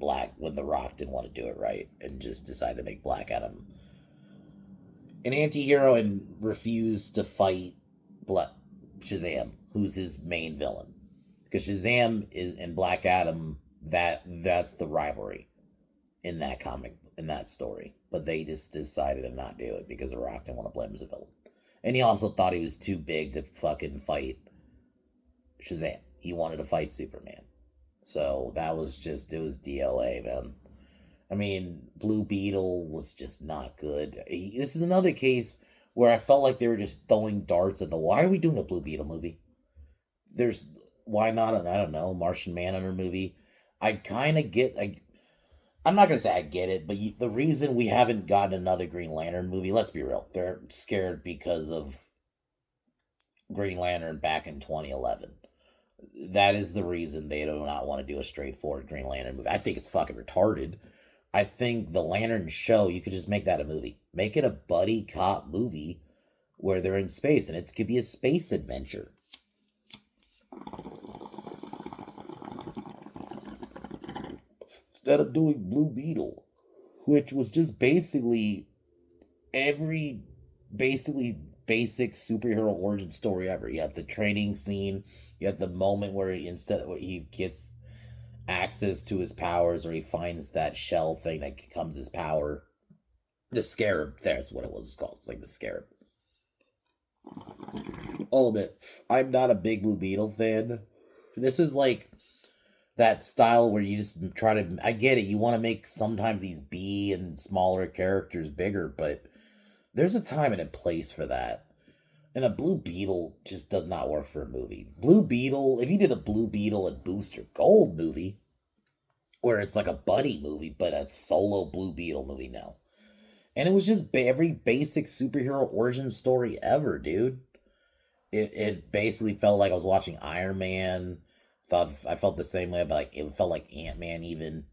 The Rock didn't want to do it right and just decided to make Black Adam an anti-hero and refused to fight Shazam, who's his main villain. Because Shazam is in Black Adam... That's the rivalry in that comic, in that story. But they just decided to not do it because The Rock didn't want to blame him as a villain. And he also thought he was too big to fucking fight Shazam. He wanted to fight Superman. So that was just, it was DOA, man. I mean, Blue Beetle was just not good. This is another case where I felt like they were just throwing darts at the wall. Why are we doing a Blue Beetle movie? Why not, I don't know, Martian Manhunter movie? I kind of get, I'm not going to say I get it, but the reason we haven't gotten another Green Lantern movie, let's be real, they're scared because of Green Lantern back in 2011. That is the reason they do not want to do a straightforward Green Lantern movie. I think it's fucking retarded. I think the Lantern show, you could just make that a movie. Make it a buddy cop movie where they're in space, and it could be a space adventure. Instead of doing Blue Beetle, which was just basically basic superhero origin story ever. You have the training scene, you have the moment where he gets access to his powers, or he finds that shell thing that becomes his power. The Scarab, that's what it was called. It's like the Scarab. All of it. I'm not a big Blue Beetle fan. This is like that style where you just try to. I get it. You want to make sometimes these B and smaller characters bigger, but there's a time and a place for that. And a Blue Beetle just does not work for a movie. Blue Beetle, if you did a Blue Beetle and Booster Gold movie, where it's like a buddy movie, but a solo Blue Beetle movie now. And it was just every basic superhero origin story ever, dude. It basically felt like I was watching Iron Man. I felt the same way, but like it felt like Ant-Man, even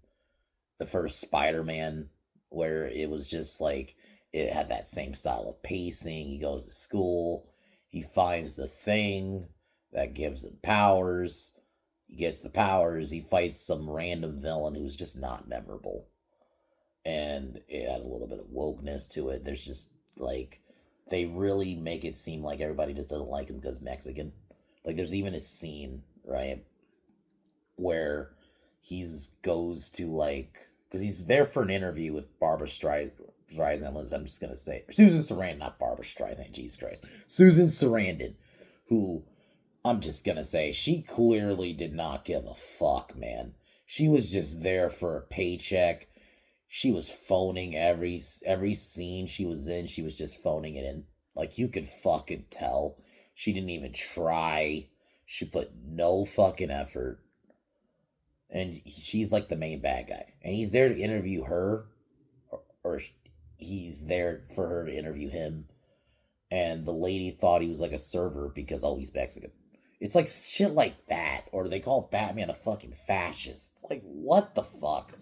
the first Spider-Man, where it was just like it had that same style of pacing. He goes to school, he finds the thing that gives him powers. He gets the powers, he fights some random villain who's just not memorable. And it had a little bit of wokeness to it. There's just like they really make it seem like everybody just doesn't like him because Mexican. Like there's even a scene, right, where he's goes to like because he's there for an interview with Barbara Streisand. I'm just gonna say Susan Sarandon, not Barbara Streisand. Jesus Christ, Susan Sarandon, who I'm just gonna say she clearly did not give a fuck, man. She was just there for a paycheck. She was phoning every scene she was in. She was just phoning it in. Like you could fucking tell. She didn't even try. She put no fucking effort. And she's like the main bad guy. And he's there to interview her, or he's there for her to interview him. And the lady thought he was like a server because, oh, he's Mexican. It's like shit like that. Or they call Batman a fucking fascist. Like, what the fuck?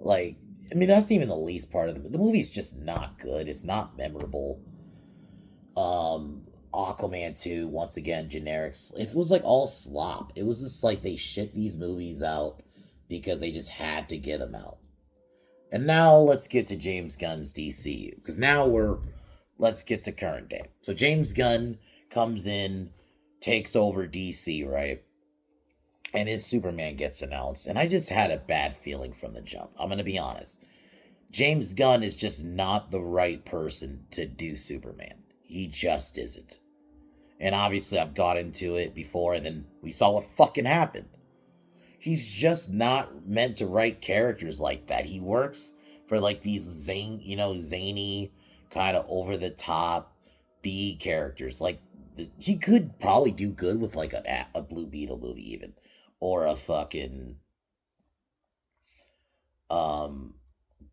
Like, I mean, that's even the least part of the movie's just not good. It's not memorable. Aquaman 2, once again, generics. It was like all slop. It was just like they shit these movies out because they just had to get them out. And now let's get to James Gunn's DCU. Because let's get to current day. So James Gunn comes in, takes over DC, right? And his Superman gets announced. And I just had a bad feeling from the jump. I'm going to be honest. James Gunn is just not the right person to do Superman. He just isn't. And obviously I've got into it before and then we saw what fucking happened. He's just not meant to write characters like that. He works for like these zany, kind of over the top B characters. Like he could probably do good with like a Blue Beetle movie even. Or a fucking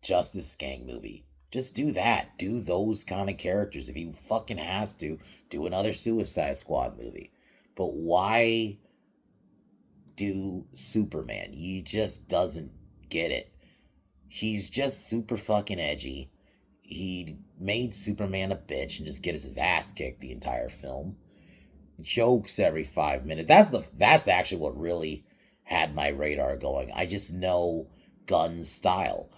Justice Gang movie. Just do that. Do those kind of characters. If he fucking has to, do another Suicide Squad movie. But why do Superman? He just doesn't get it. He's just super fucking edgy. He made Superman a bitch and just gets his ass kicked the entire film. Jokes every 5 minutes. That's actually what really had my radar going. I just know Gunn's style.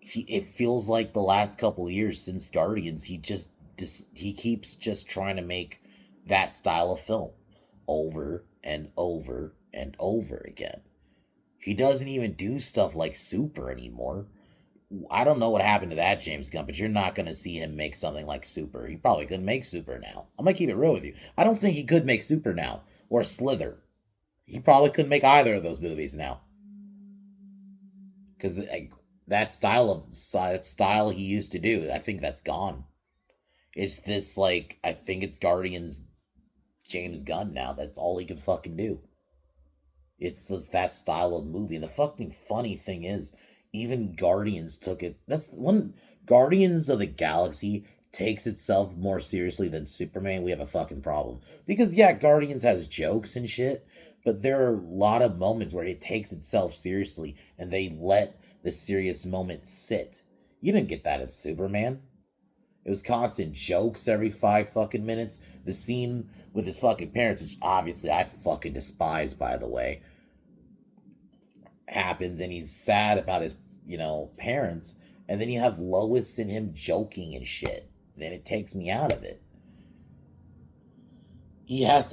It feels like the last couple of years since Guardians, he keeps just trying to make that style of film over and over and over again. He doesn't even do stuff like Super anymore. I don't know what happened to that James Gunn, but you're not going to see him make something like Super. He probably couldn't make Super now. I'm going to keep it real with you. I don't think he could make Super now or Slither. He probably couldn't make either of those movies now. Because that style he used to do, I think that's gone. It's this like, I think it's Guardians James Gunn now. That's all he can fucking do. It's just that style of movie. And the fucking funny thing is, even Guardians took it. That's when Guardians of the Galaxy takes itself more seriously than Superman. We have a fucking problem. Because, yeah, Guardians has jokes and shit, but there are a lot of moments where it takes itself seriously and they let the serious moment sit. You didn't get that in Superman. It was constant jokes every 5 fucking minutes. The scene with his fucking parents, which obviously I fucking despise, by the way, happens, and he's sad about his, parents, and then you have Lois and him joking and shit. Then it takes me out of it.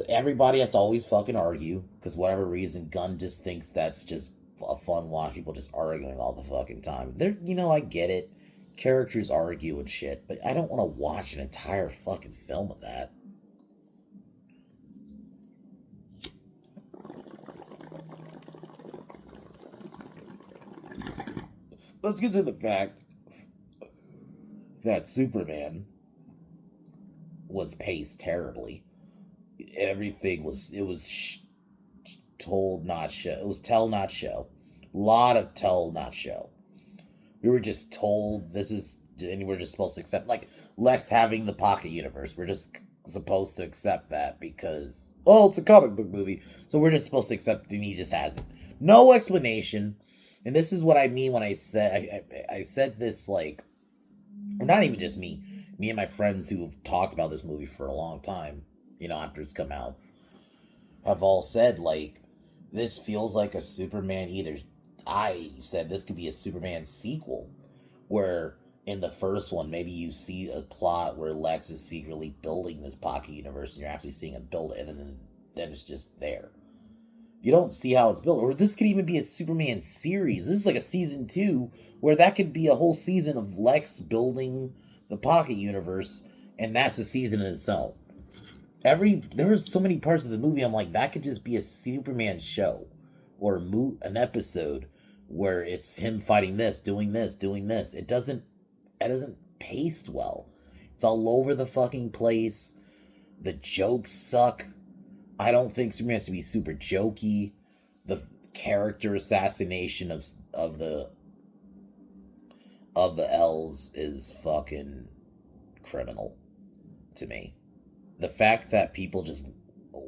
everybody has to always fucking argue because whatever reason, Gunn just thinks that's just a fun watch. People just arguing all the fucking time. I get it. Characters argue and shit, but I don't want to watch an entire fucking film of that. Let's get to the fact that Superman was paced terribly. Everything was told not show. It was tell not show. A lot of tell not show. We were just told this is, and we're just supposed to accept, like Lex having the pocket universe. We're just supposed to accept that because it's a comic book movie, so we're just supposed to accept, and he just has it. No explanation. And this is what I mean when I said I said this, like, not even just me and my friends who have talked about this movie for a long time, after it's come out, have all said, like, this feels like a Superman either. I said this could be a Superman sequel, where in the first one, maybe you see a plot where Lex is secretly building this pocket universe and you're actually seeing him build it, and then it's just there. You don't see how it's built. Or this could even be a Superman series. This is like a season 2 where that could be a whole season of Lex building the pocket universe, and that's a season in its own. There was so many parts of the movie I'm like, that could just be a Superman show or an episode where it's him fighting this, doing this, doing this. It doesn't pace well. It's all over the fucking place. The jokes suck. I don't think Superman has to be super jokey. The character assassination of the L's is fucking criminal to me. The fact that people just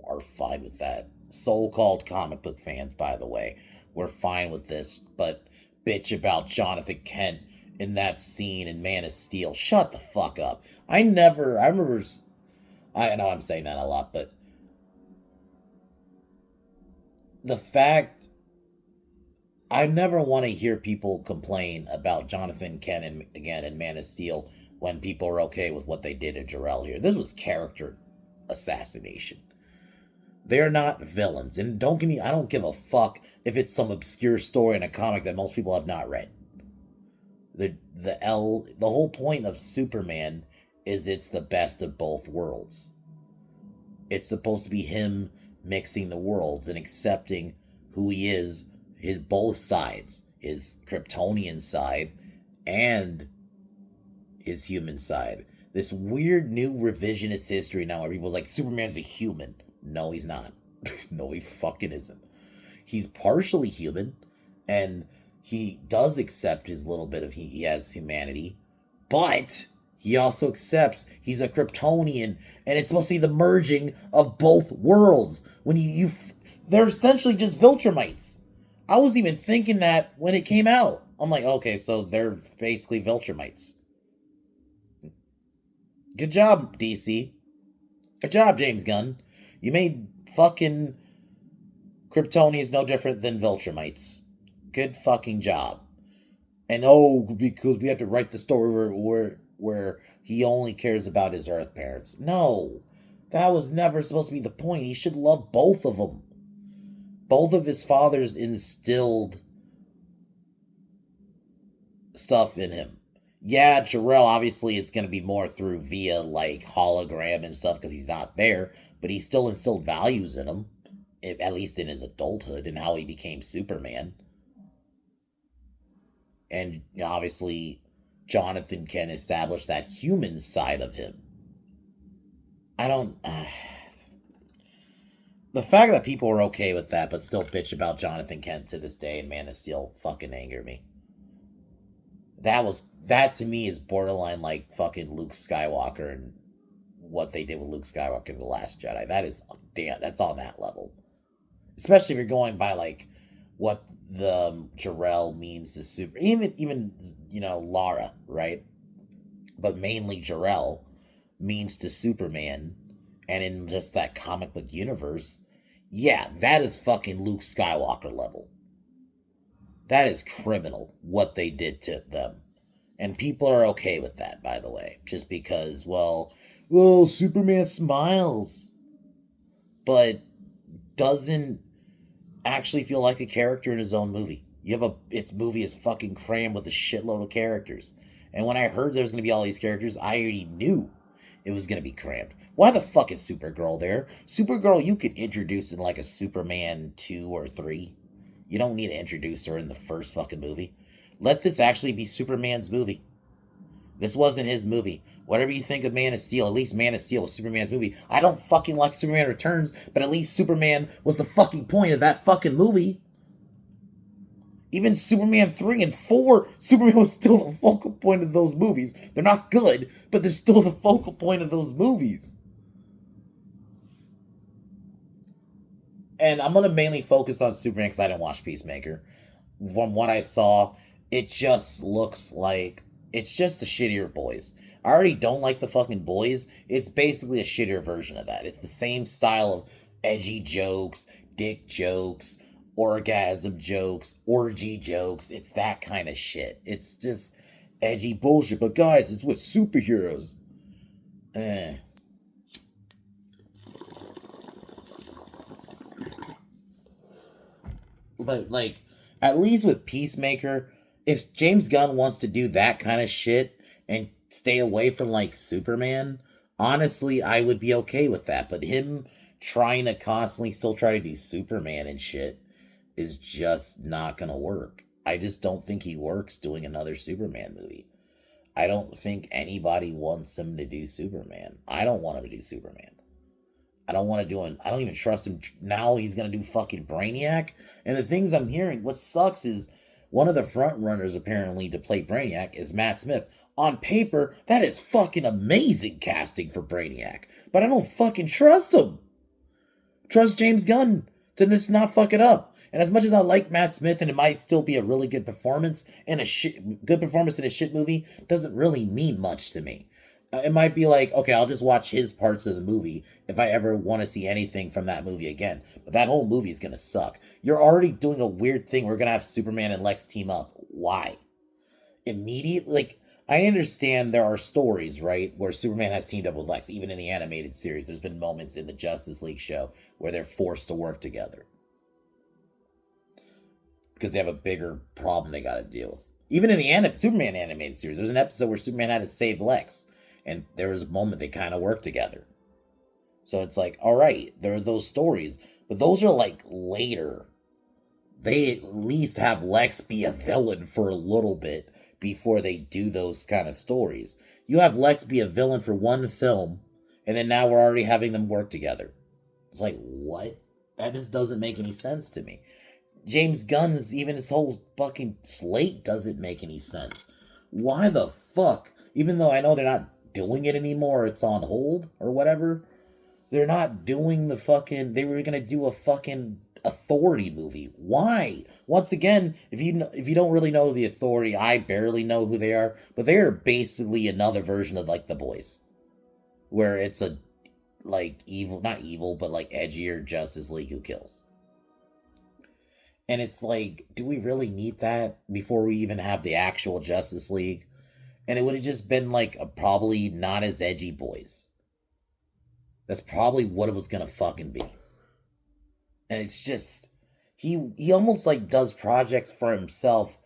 are fine with that. So-called comic book fans, by the way, we're fine with this, but bitch about Jonathan Kent in that scene in Man of Steel. Shut the fuck up. I know I'm saying that a lot, but the fact, I never want to hear people complain about Jonathan Kent in Man of Steel when people are okay with what they did to Jor-El here. This was character assassination. They're not villains. And I don't give a fuck if it's some obscure story in a comic that most people have not read. The whole point of Superman is it's the best of both worlds. It's supposed to be him mixing the worlds and accepting who he is, his both sides, his Kryptonian side and his human side. This weird new revisionist history now where people's like, Superman's a human. No, he's not. No, he fucking isn't. He's partially human, and he does accept his little bit of he has humanity, but he also accepts he's a Kryptonian, and it's supposed to be the merging of both worlds. When they're essentially just Viltrumites. I was even thinking that when it came out. I'm like, okay, so they're basically Viltrumites. Good job, DC. Good job, James Gunn. You made fucking Kryptonians no different than Viltrumites. Good fucking job. And because we have to write the story where he only cares about his Earth parents. No, that was never supposed to be the point. He should love both of them. Both of his fathers instilled stuff in him. Yeah, Jor-El obviously it's going to be more through via like hologram and stuff because he's not there, but he still instilled values in him, at least in his adulthood and how he became Superman. And obviously Jonathan can establish that human side of him. The fact that people are okay with that but still bitch about Jonathan Kent to this day and Man of Steel fucking anger me. That to me is borderline like fucking Luke Skywalker and what they did with Luke Skywalker in The Last Jedi. That's on that level. Especially if you're going by like what the Jor-El means to Super, even Lara, right? But mainly Jor-El means to Superman, and in just that comic book universe, yeah, that is fucking Luke Skywalker level. That is criminal, what they did to them. And people are okay with that, by the way. Just because, well, Superman smiles. but doesn't actually feel like a character in his own movie. Its movie is fucking crammed with a shitload of characters. And when I heard there was gonna be all these characters, I already knew it was gonna be crammed. Why the fuck is Supergirl there? Supergirl, you could introduce in like a Superman 2 or 3. You don't need to introduce her in the first fucking movie. Let this actually be Superman's movie. This wasn't his movie. Whatever you think of Man of Steel, at least Man of Steel was Superman's movie. I don't fucking like Superman Returns, but at least Superman was the fucking point of that fucking movie. Even Superman 3 and 4, Superman was still the focal point of those movies. They're not good, but they're still the focal point of those movies. And I'm going to mainly focus on Superman because I didn't watch Peacemaker. From what I saw, it just looks like it's just the shittier boys. I already don't like the fucking boys. It's basically a shittier version of that. It's the same style of edgy jokes, dick jokes, orgasm jokes, orgy jokes. It's that kind of shit. It's just edgy bullshit. But guys, it's with superheroes. But like, at least with Peacemaker, if James Gunn wants to do that kind of shit and stay away from like Superman, honestly, I would be okay with that. But him trying to constantly still try to do Superman and shit is just not gonna work. I just don't think he works doing another Superman movie. I don't think anybody wants him to do Superman. I don't want him to do Superman. I don't want to do him. I don't even trust him. Now he's going to do fucking Brainiac. And the things I'm hearing, what sucks is one of the front runners apparently to play Brainiac is Matt Smith. On paper, that is fucking amazing casting for Brainiac. But I don't fucking trust him. Trust James Gunn to just not fuck it up. And as much as I like Matt Smith and it might still be a really good performance in a good performance in a shit movie, doesn't really mean much to me. It might be like, okay, I'll just watch his parts of the movie if I ever want to see anything from that movie again. But that whole movie is going to suck. You're already doing a weird thing. We're going to have Superman and Lex team up. Why? Immediately, like, I understand there are stories, right, where Superman has teamed up with Lex. Even in the animated series, there's been moments in the Justice League show where they're forced to work together. Because they have a bigger problem they got to deal with. Even in the Superman animated series, there's an episode where Superman had to save Lex. And there was a moment they kind of worked together. So it's like, all right, there are those stories. But those are like later. They at least have Lex be a villain for a little bit before they do those kind of stories. You have Lex be a villain for one film. And then now we're already having them work together. It's like, what? That just doesn't make any sense to me. James Gunn's, even his whole fucking slate doesn't make any sense. Why the fuck? Even though I know they're not doing it anymore, it's on hold or whatever, they're not doing the fucking, they were gonna do a fucking Authority movie. Why? Once again, if you don't really know the Authority, I barely know who they are, but they are basically another version of like the Boys, where it's a like evil, not evil, but like edgier Justice League who kills. And it's like, do we really need that before we even have the actual Justice League? And it would have just been like a probably not as edgy Boys. That's probably what it was gonna fucking be. And it's just, he almost like does projects for himself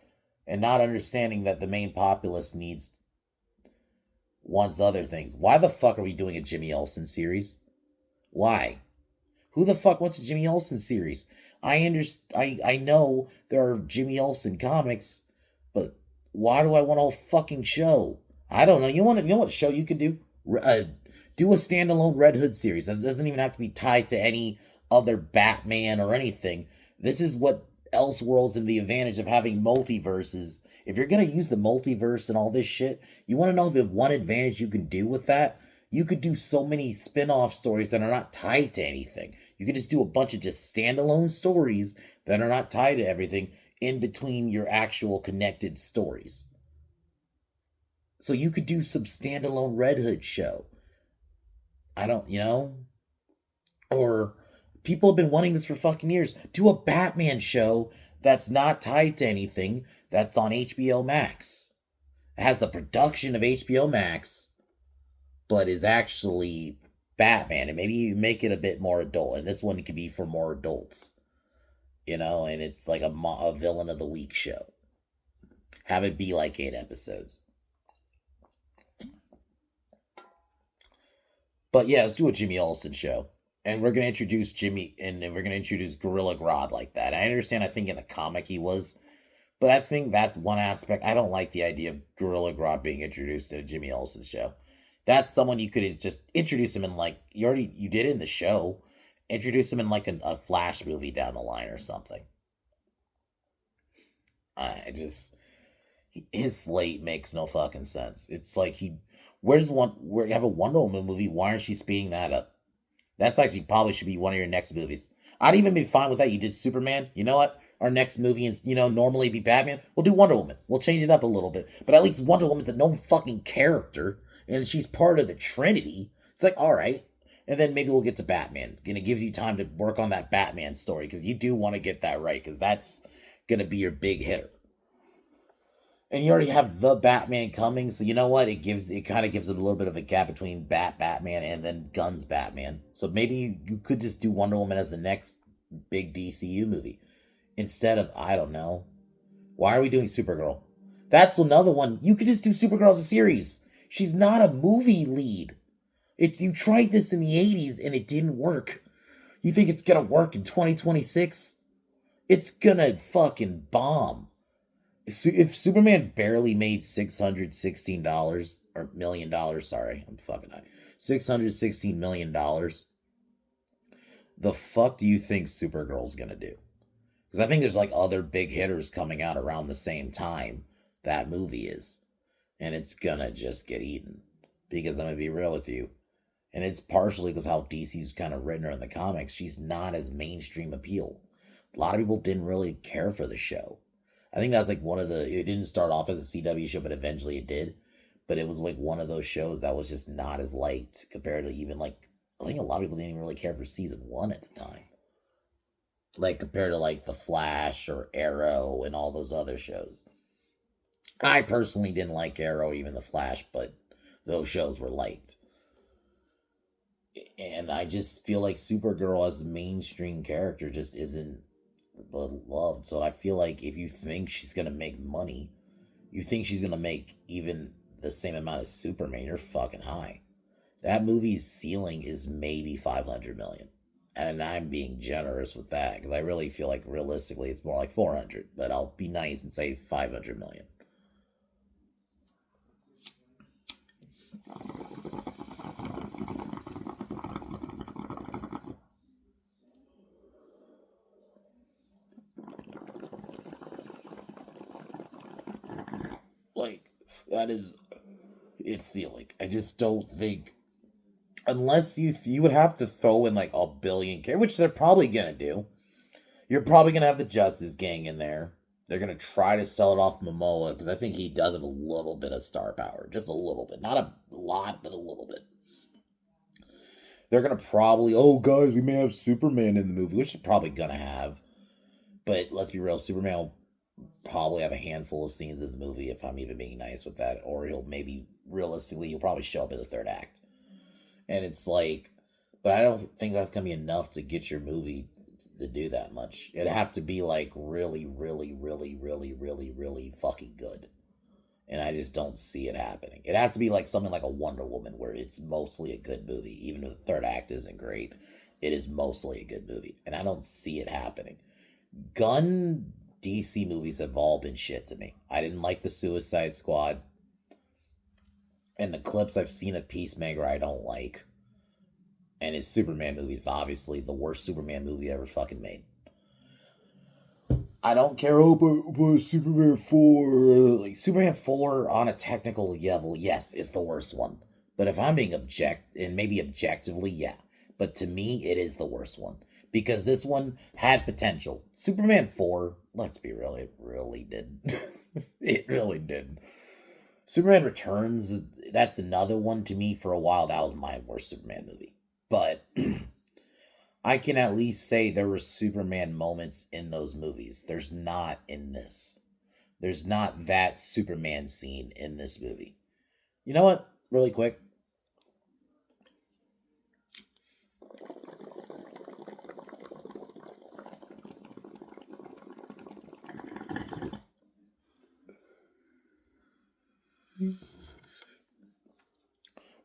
and not understanding that the main populace wants other things. Why the fuck are we doing a Jimmy Olsen series? Why? Who the fuck wants a Jimmy Olsen series? I know there are Jimmy Olsen comics, but why do I want a whole fucking show? I don't know. You know what show you could do? Do a standalone Red Hood series. It doesn't even have to be tied to any other Batman or anything. This is what Elseworlds and the advantage of having multiverses. If you're going to use the multiverse and all this shit, you want to know the one advantage you can do with that? You could do so many spin-off stories that are not tied to anything. You could just do a bunch of just standalone stories that are not tied to everything in between your actual connected stories. So you could do some standalone Red Hood show. I don't, or people have been wanting this for fucking years. Do a Batman show that's not tied to anything, that's on HBO Max. It has the production of HBO Max, but is actually Batman, and maybe you make it a bit more adult. And this one could be for more adults, and it's like a villain of the week show. Have it be like 8 episodes. But yeah, let's do a Jimmy Olsen show. And we're gonna introduce Jimmy, and then we're gonna introduce Gorilla Grodd like that. I understand. I think in the comic he was, but I think that's one aspect. I don't like the idea of Gorilla Grodd being introduced in a Jimmy Olsen show. That's someone you could just introduce him in, like, you did in the show. Introduce him in like a Flash movie down the line or something. I just his slate makes no fucking sense. It's like where you have a Wonder Woman movie, why aren't you speeding that up? That's actually probably should be one of your next movies. I'd even be fine with that. You did Superman. You know what? Our next movie is, normally be Batman. We'll do Wonder Woman. We'll change it up a little bit. But at least Wonder Woman's a known fucking character, and she's part of the Trinity. It's like, all right. And then maybe we'll get to Batman. And it gives you time to work on that Batman story, because you do want to get that right, because that's going to be your big hitter. And you already have the Batman coming, so you know what? It kind of gives it a little bit of a gap between Batman and then Gunn's Batman. So maybe you could just do Wonder Woman as the next big DCU movie instead of, I don't know. Why are we doing Supergirl? That's another one. You could just do Supergirl as a series. She's not a movie lead. You tried this in the 80s and it didn't work. You think it's gonna work in 2026? It's gonna fucking bomb. If Superman barely made $616 or $1 million, sorry, I'm fucking high, $616 million, the fuck do you think Supergirl's gonna do? Because I think there's like other big hitters coming out around the same time that movie is, and it's gonna just get eaten. Because I'm gonna be real with you, and it's partially because how DC's kind of written her in the comics. She's not as mainstream appeal. A lot of people didn't really care for the show. I think that's like it didn't start off as a CW show, but eventually it did. But it was like one of those shows that was just not as liked compared to even like, I think a lot of people didn't even really care for season 1 at the time. Like compared to like The Flash or Arrow and all those other shows. I personally didn't like Arrow, even The Flash, but those shows were liked. And I just feel like Supergirl as a mainstream character just isn't beloved. So I feel like if you think she's gonna make money, you think she's gonna make even the same amount as Superman, you're fucking high. That movie's ceiling is maybe 500 million. And I'm being generous with that because I really feel like realistically it's more like 400, but I'll be nice and say 500 million. Like, that is its ceiling. I just don't think, unless you would have to throw in like a billion, which they're probably gonna do. You're probably gonna have the Justice Gang in there. They're gonna try to sell it off Momoa because I think he does have a little bit of star power, just a little bit, not a lot, but a little bit. They're gonna probably, oh guys, we may have Superman in the movie, which is probably gonna have. But let's be real, Superman will probably have a handful of scenes in the movie if I'm even being nice with that, or he'll probably show up in the third act. And it's like, but I don't think that's gonna be enough to get your movie to do that much. It'd have to be like really, really, really, really, really, really fucking good. And I just don't see it happening. It'd have to be like something like a Wonder Woman where it's mostly a good movie. Even if the third act isn't great, it is mostly a good movie. And I don't see it happening. Gunn DC movies have all been shit to me. I didn't like the Suicide Squad. And the clips I've seen of Peacemaker I don't like. And his Superman movie is obviously the worst Superman movie ever fucking made. I don't care, oh, but Superman 4, like, Superman 4 on a technical level, yes, is the worst one. But if I'm being and maybe objectively, yeah. But to me, it is the worst one. Because this one had potential. Superman 4, let's be real, it really didn't. It really didn't. Superman Returns, that's another one to me. For a while, that was my worst Superman movie. But I can at least say there were Superman moments in those movies. There's not in this. There's not that Superman scene in this movie. You know what? Really quick.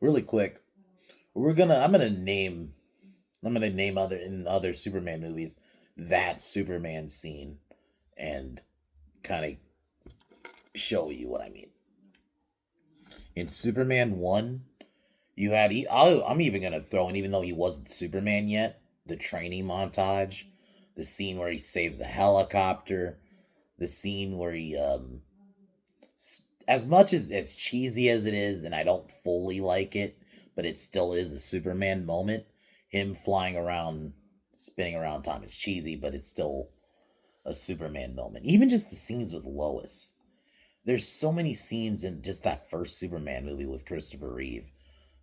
Really quick, I'm gonna name other Superman movies that Superman scene and kind of show you what I mean. In Superman 1, you had I'm even gonna throw in, even though he wasn't Superman yet, the training montage, the scene where he saves the helicopter, the scene where he as much as cheesy as it is, and I don't fully like it, but it still is a Superman moment. Him flying around, spinning around time. It's cheesy, but it's still a Superman moment. Even just the scenes with Lois. There's so many scenes in just that first Superman movie with Christopher Reeve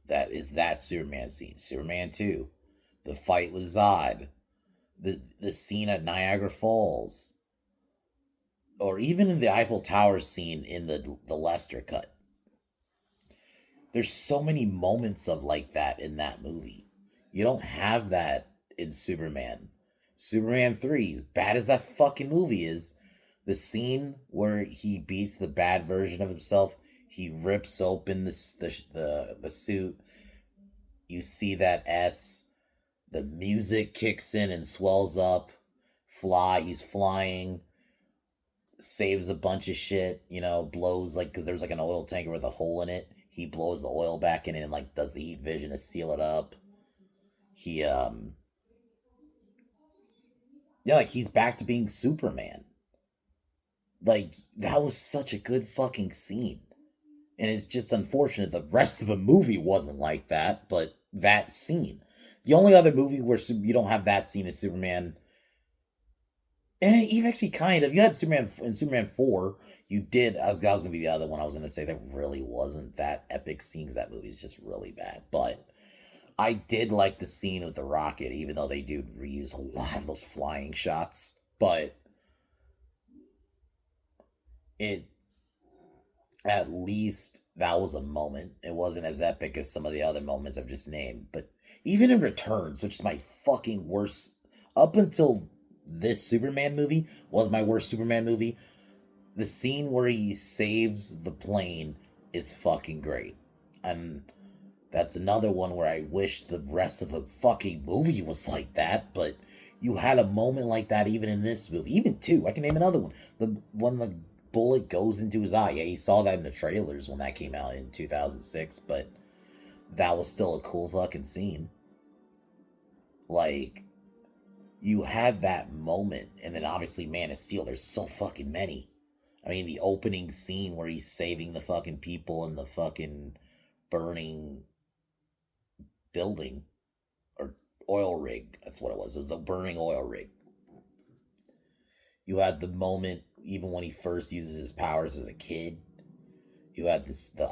that Superman scene. Superman 2, the fight with Zod, the scene at Niagara Falls, or even in the Eiffel Tower scene in the Lester cut. There's so many moments of like that in that movie. You don't have that in Superman. Superman 3, as bad as that fucking movie is, the scene where he beats the bad version of himself, he rips open the suit. You see that S, the music kicks in and swells up. He's flying, saves a bunch of shit, blows, like, because there's like an oil tanker with a hole in it. He blows the oil back in it and like does the heat vision to seal it up. He yeah, like he's back to being Superman. Like, that was such a good fucking scene. And it's just unfortunate the rest of the movie wasn't like that, but that scene. The only other movie where you don't have that scene is Superman. Even actually kind of. You had Superman in Superman 4. You did. That was going to be the other one I was going to say. That really wasn't that epic scene, because that movie's just really bad. But I did like the scene with the rocket, even though they do reuse a lot of those flying shots. But it, at least that was a moment. It wasn't as epic as some of the other moments I've just named. But even in Returns, which is my fucking worst, up until this Superman movie was my worst Superman movie, the scene where he saves the plane is fucking great. And that's another one where I wish the rest of the fucking movie was like that, but you had a moment like that even in this movie. Even two. I can name another one. When the bullet goes into his eye. Yeah, you saw that in the trailers when that came out in 2006, but that was still a cool fucking scene. Like, you had that moment, and then obviously Man of Steel, there's so fucking many. I mean, the opening scene where he's saving the fucking people in the fucking burning building, or oil rig, that's what it was. It was a burning oil rig. You had the moment, even when he first uses his powers as a kid. You had the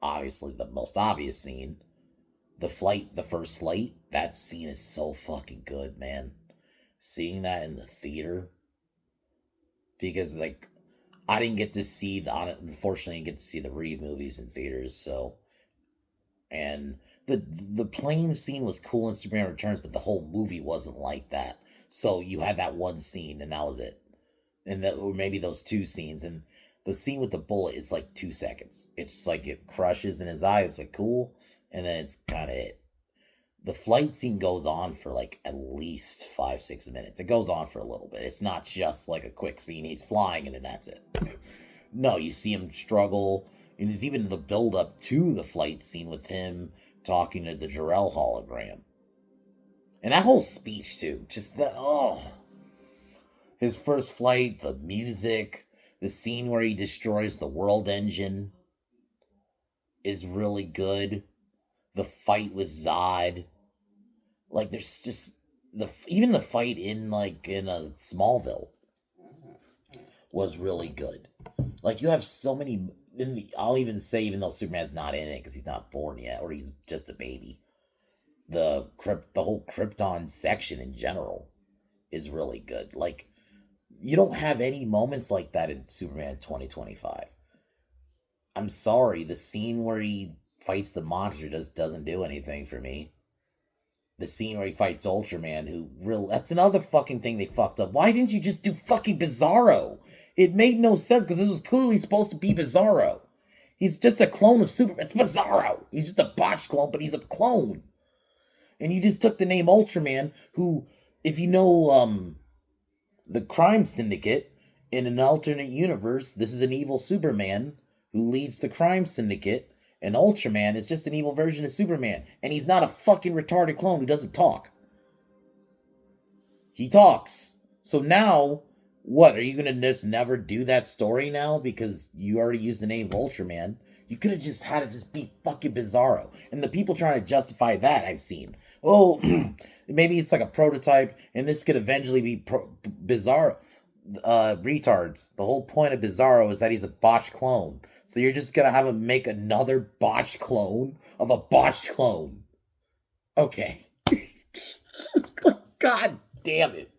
obviously the most obvious scene, the first flight. That scene is so fucking good, man. Seeing that in the theater, because like I didn't get to see unfortunately, I didn't get to see the Reeve movies in theaters. So, and the plane scene was cool in Superman Returns, but the whole movie wasn't like that. So you had that one scene, and that was it, or maybe those two scenes, and the scene with the bullet is like 2 seconds. It's just like it crushes in his eye. It's like cool, and then it's kind of it. The flight scene goes on for like at least 5-6 minutes. It goes on for a little bit. It's not just like a quick scene. He's flying and then that's it. No, you see him struggle. And there's even the build up to the flight scene with him talking to the Jor-El hologram. And that whole speech too. Just his first flight, the music, the scene where he destroys the world engine is really good. The fight with Zod. Like, there's just even the fight in a Smallville was really good. Like, you have so many. I'll even say, even though Superman's not in it because he's not born yet, or he's just a baby, the whole Krypton section in general is really good. Like, you don't have any moments like that in Superman 2025. I'm sorry, the scene where he fights the monster doesn't do anything for me. The scene where he fights Ultraman, that's another fucking thing they fucked up. Why didn't you just do fucking Bizarro? It made no sense, because this was clearly supposed to be Bizarro. He's just a clone of Superman. It's Bizarro. He's just a botched clone, but he's a clone. And you just took the name Ultraman, who, if you know the crime syndicate, in an alternate universe, this is an evil Superman who leads the crime syndicate, and Ultraman is just an evil version of Superman. And he's not a fucking retarded clone who doesn't talk. He talks. So now, what? Are you going to just never do that story now because you already used the name Ultraman? You could have just had it just be fucking Bizarro. And the people trying to justify that, I've seen. Oh, maybe it's like a prototype, and this could eventually be Bizarro. Retards. The whole point of Bizarro is that he's a botched clone. So you're just going to have him make another botched clone of a botched clone. Okay. God damn it.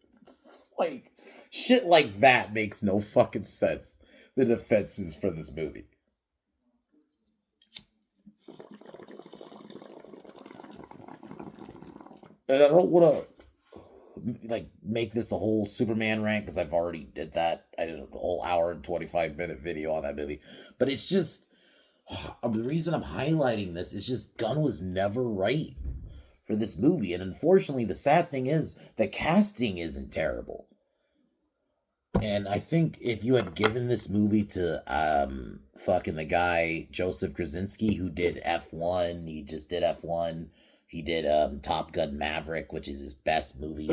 Like, shit like that makes no fucking sense. The defenses for this movie. And I don't want to like make this a whole Superman rant because I've already did that. I did a whole hour and 25-minute video on that movie. But it's just the reason I'm highlighting this is just Gunn was never right for this movie. And unfortunately, the sad thing is the casting isn't terrible. And I think if you had given this movie to fucking the guy Joseph Krasinski who did F1, he just did F1. He did Top Gun Maverick, which is his best movie,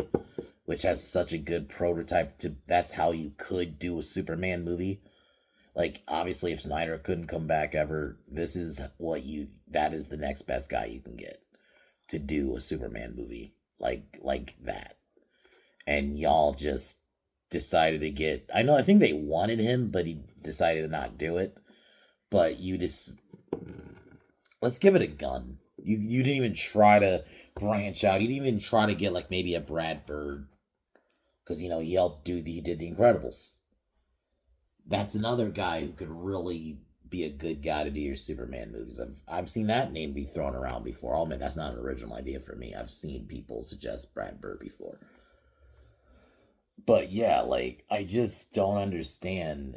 which has such a good prototype to that's how you could do a Superman movie. Like, obviously, if Snyder couldn't come back ever, this is that is the next best guy you can get to do a Superman movie like that. And y'all just decided to get, I think they wanted him, but he decided to not do it. But let's give it a gun. You didn't even try to branch out. You didn't even try to get like maybe a Brad Bird. Because, he he did The Incredibles. That's another guy who could really be a good guy to do your Superman movies. I've seen that name be thrown around before. Oh man, that's not an original idea for me. I've seen people suggest Brad Bird before. But yeah, like, I just don't understand.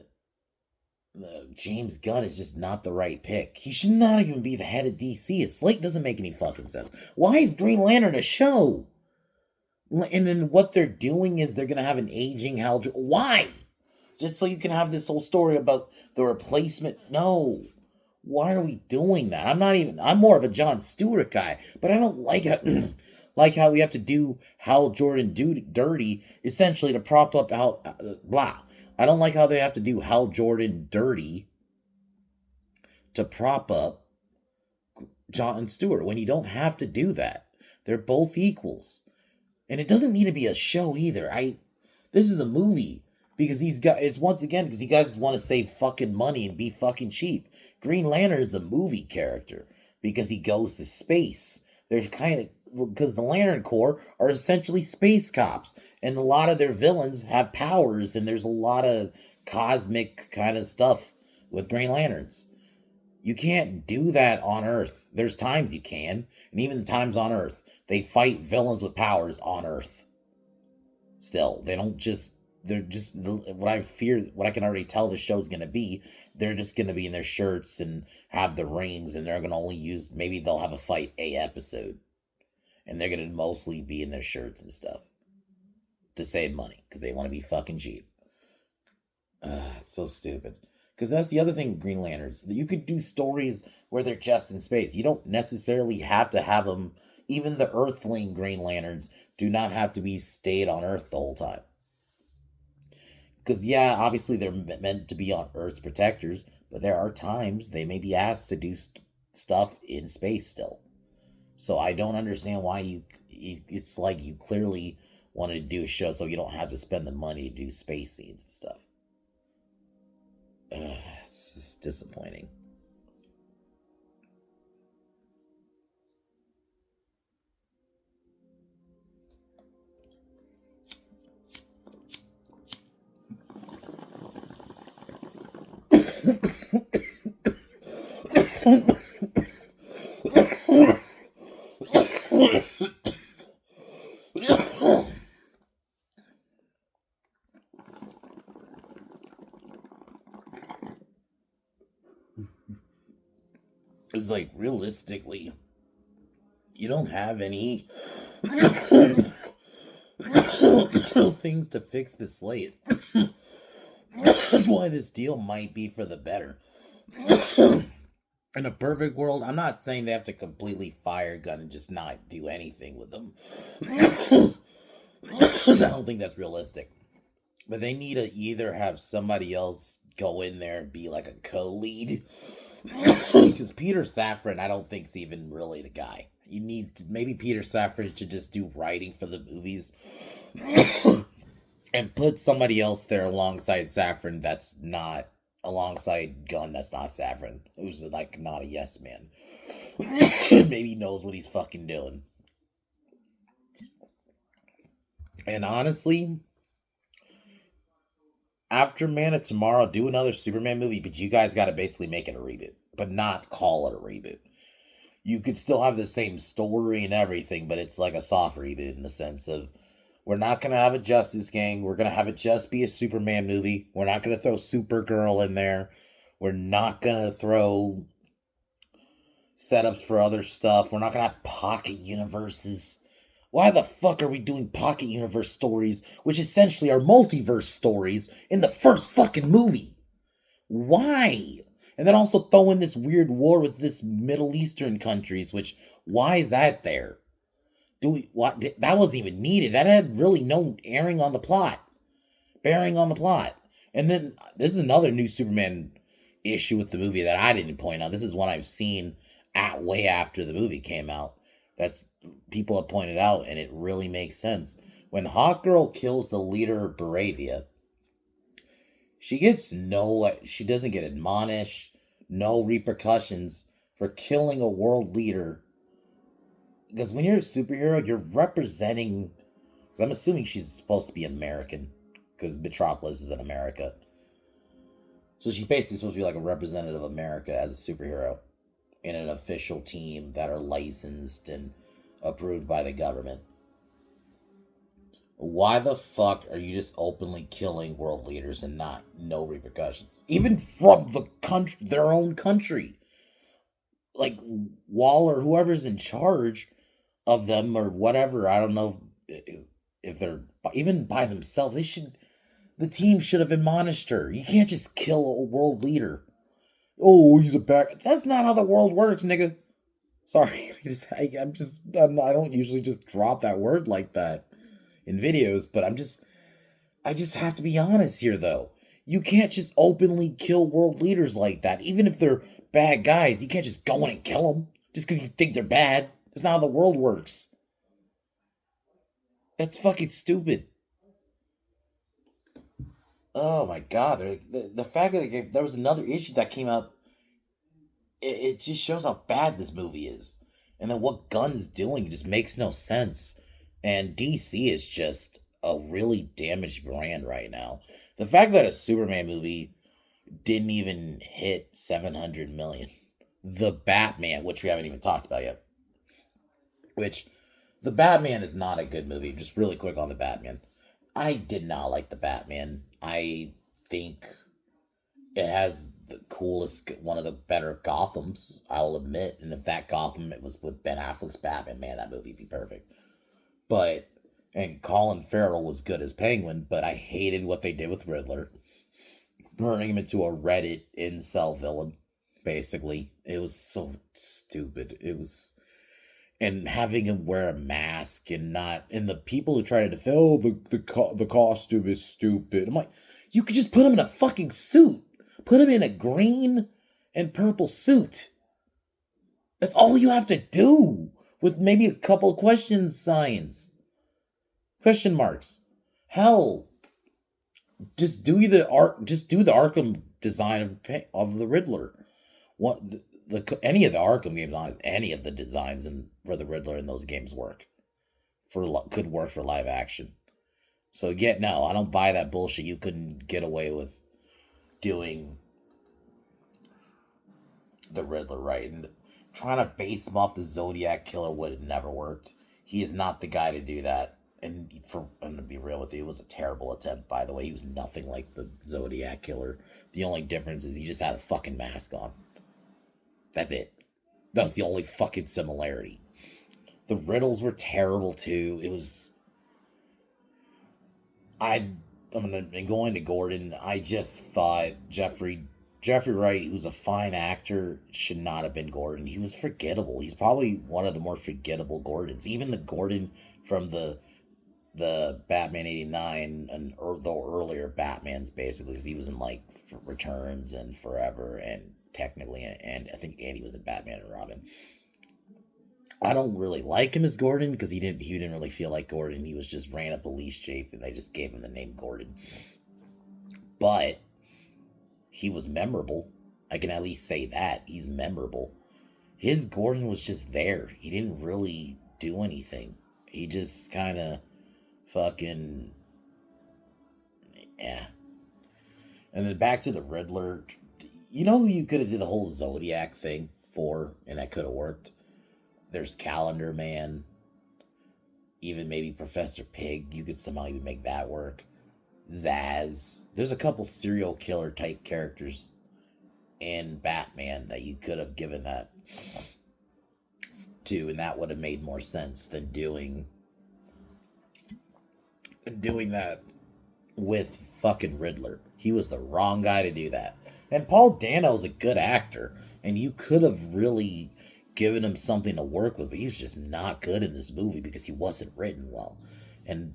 James Gunn is just not the right pick. He should not even be the head of DC. His slate doesn't make any fucking sense. Why is Green Lantern a show? And then what they're doing is they're going to have an aging Hal. Why? Just so you can have this whole story about the replacement? No. Why are we doing that? I'm more of a Jon Stewart guy, but I don't like it. Like how we have to do Hal Jordan dirty, essentially to prop up Hal, blah. I don't like how they have to do Hal Jordan dirty to prop up Jon Stewart when you don't have to do that. They're both equals. And it doesn't need to be a show either. This is a movie because these guys, it's once again because you guys want to save fucking money and be fucking cheap. Green Lantern is a movie character because he goes to space. There's because the Lantern Corps are essentially space cops, and a lot of their villains have powers, and there's a lot of cosmic kind of stuff with Green Lanterns. You can't do that on Earth. There's times you can, and even times on Earth, they fight villains with powers on Earth. Still, they're just what I can already tell the show's gonna be. They're just gonna be in their shirts and have the rings, and they're gonna only use, maybe they'll have a fight a episode. And they're going to mostly be in their shirts and stuff to save money because they want to be fucking cheap. It's so stupid. Because that's the other thing with Green Lanterns. You could do stories where they're just in space. You don't necessarily have to have them. Even the Earthling Green Lanterns do not have to be stayed on Earth the whole time. Because, yeah, obviously they're meant to be on Earth's protectors, but there are times they may be asked to do stuff in space still. So I don't understand why it's like you clearly wanted to do a show so you don't have to spend the money to do space scenes and stuff. It's just disappointing. It's like, realistically, you don't have any things to fix the slate. That's why this deal might be for the better. In a perfect world, I'm not saying they have to completely fire Gunn and just not do anything with them. I don't think that's realistic. But they need to either have somebody else go in there and be like a co-lead. Because Peter Safran, I don't think's even really the guy. You need, maybe Peter Safran should just do writing for the movies. And put somebody else there alongside Safran that's not, alongside Gunn that's not Safran, who's like not a yes man. Maybe knows what he's fucking doing. And honestly, after Man of Tomorrow, do another Superman movie, but you guys got to basically make it a reboot, but not call it a reboot. You could still have the same story and everything, but it's like a soft reboot in the sense of, we're not going to have a Justice Gang. We're going to have it just be a Superman movie. We're not going to throw Supergirl in there. We're not going to throw setups for other stuff. We're not going to have pocket universes. Why the fuck are we doing pocket universe stories, which essentially are multiverse stories, in the first fucking movie? Why? And then also throw in this weird war with this Middle Eastern countries, which, why is that there? That wasn't even needed. That had really no bearing on the plot. And then this is another new Superman issue with the movie that I didn't point out. This is one I've seen way after the movie came out. That's people have pointed out, and it really makes sense. When Hawkgirl kills the leader of Bravia, she doesn't get admonished, no repercussions for killing a world leader. Because when you're a superhero, you're representing, because I'm assuming she's supposed to be American, because Metropolis is in America. So she's basically supposed to be like a representative of America as a superhero in an official team that are licensed and approved by the government. Why the fuck are you just openly killing world leaders and no repercussions? Even from the country, their own country. Like Waller, whoever's in charge of them or whatever, I don't know if they're even by themselves. The team should have admonished her. You can't just kill a world leader. Oh, he's a back. That's not how the world works, nigga. Sorry, I don't usually just drop that word like that in videos, but I just have to be honest here, though. You can't just openly kill world leaders like that, even if they're bad guys. You can't just go in and kill them just because you think they're bad. That's not how the world works. That's fucking stupid. Oh my god, the fact that there was another issue that came out, it just shows how bad this movie is. And then what Gunn's doing just makes no sense. And DC is just a really damaged brand right now. The fact that a Superman movie didn't even hit 700 million. The Batman, which we haven't even talked about yet. Which, The Batman is not a good movie. Just really quick on The Batman. I did not like The Batman. I think it has the coolest, one of the better Gothams, I'll admit. And if that Gotham it was with Ben Affleck's Batman, man, that movie'd be perfect. And Colin Farrell was good as Penguin, but I hated what they did with Riddler. Turning him into a Reddit incel villain, basically. It was so stupid. And having him wear a mask and the people who try to defend, the costume is stupid. I'm like, you could just put him in a fucking suit. Put him in a green and purple suit. That's all you have to do, with maybe a couple of question marks. Hell, just do the Arkham design of the Riddler. Any of the Arkham games, honest, any of the designs for the Riddler in those games could work for live action. So no, I don't buy that bullshit. You couldn't get away with doing the Riddler right, and trying to base him off the Zodiac Killer would have never worked. He is not the guy to do that. And I'm gonna be real with you, it was a terrible attempt, by the way. He was nothing like the Zodiac Killer. The only difference is he just had a fucking mask on. That's it. That's the only fucking similarity. The riddles were terrible too. It was I I'm gonna go into Gordon. I just thought Jeffrey Wright, who's a fine actor, should not have been Gordon. He was forgettable. He's probably one of the more forgettable Gordons. Even the Gordon from the Batman '89 or the earlier Batman's, basically, because he was in like Returns and Forever and technically, and I think Andy was in Batman and Robin. I don't really like him as Gordon because he didn't really feel like Gordon. He was just ran a police chief and they just gave him the name Gordon. But he was memorable. I can at least say that he's memorable. His Gordon was just there. He didn't really do anything. He just kind of fucking yeah. And then back to the Riddler. You know who you could have did the whole Zodiac thing for, and that could have worked. There's Calendar Man, even maybe Professor Pig. You could somehow even make that work. Zaz. There's a couple serial killer type characters in Batman that you could have given that to, and that would have made more sense than doing that with fucking Riddler. He was the wrong guy to do that. And Paul Dano's a good actor, and you could have really given him something to work with, but he was just not good in this movie because he wasn't written well. And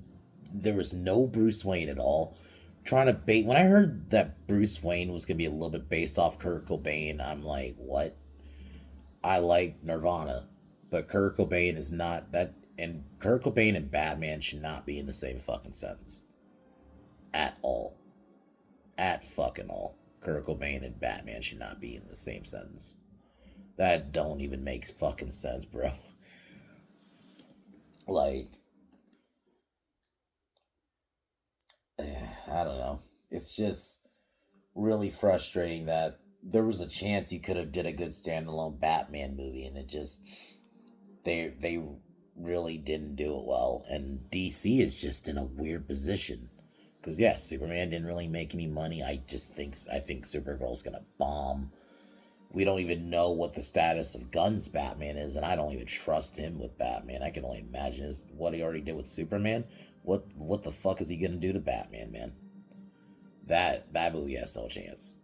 there was no Bruce Wayne at all. Trying to bait when I heard that Bruce Wayne was gonna be a little bit based off Kurt Cobain, I'm like, what? I like Nirvana, but Kurt Cobain is not that, and Kurt Cobain and Batman should not be in the same fucking sentence. At all. At fucking all. Kurt Cobain and Batman should not be in the same sentence. That don't even makes fucking sense, bro. Like, I don't know. It's just really frustrating that there was a chance he could have did a good standalone Batman movie, and it just they really didn't do it well. And DC is just in a weird position because yeah, Superman didn't really make any money. I think Supergirl's gonna bomb. We don't even know what the status of Gunn's Batman is, and I don't even trust him with Batman. I can only imagine is what he already did with Superman. What the fuck is he gonna do to Batman, man? That movie has no chance.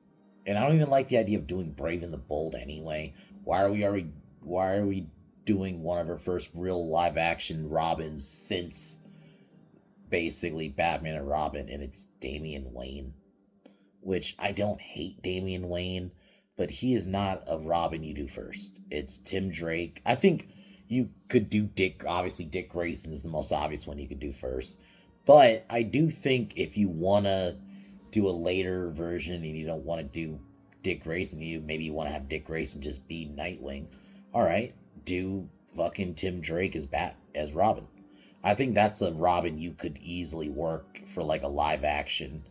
And I don't even like the idea of doing Brave and the Bold anyway. Why are we doing one of our first real live action Robins since basically Batman and Robin, and it's Damian Wayne? Which I don't hate Damian Wayne, but he is not a Robin you do first. It's Tim Drake. I think you could do obviously Dick Grayson is the most obvious one you could do first. But I do think if you want to do a later version and you don't want to do Dick Grayson, maybe you want to have Dick Grayson just be Nightwing. All right, do fucking Tim Drake as Robin. I think that's a Robin you could easily work for like a live action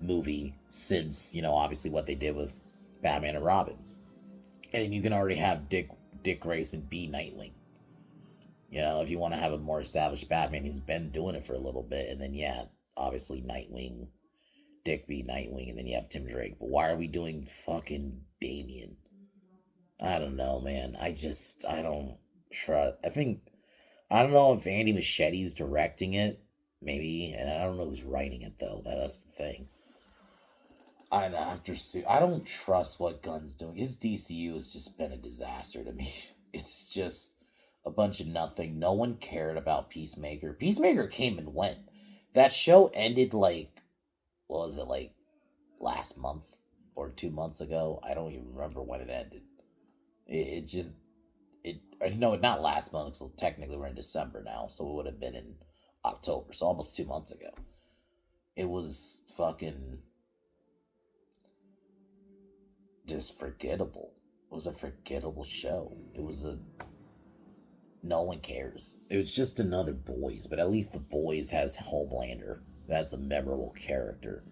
movie since, obviously what they did with Batman and Robin. And you can already have Dick Grayson be Nightwing. If you want to have a more established Batman who's been doing it for a little bit, and then yeah, obviously Nightwing, Dick be Nightwing, and then you have Tim Drake. But why are we doing fucking Damian? I don't know, man. I don't trust. I don't know if Andy Machete's directing it, maybe, and I don't know who's writing it though. That's the thing. I don't trust what Gunn's doing. His DCU has just been a disaster to me. It's just a bunch of nothing. No one cared about Peacemaker. Peacemaker came and went. That show ended like, what was it, like last month or 2 months ago? I don't even remember when it ended. No, not last month. So technically we're in December now, so it would have been in October, so almost 2 months ago. It was fucking just forgettable. It was a forgettable show. No one cares. It was just another Boys, but at least the Boys has Homelander. That's a memorable character.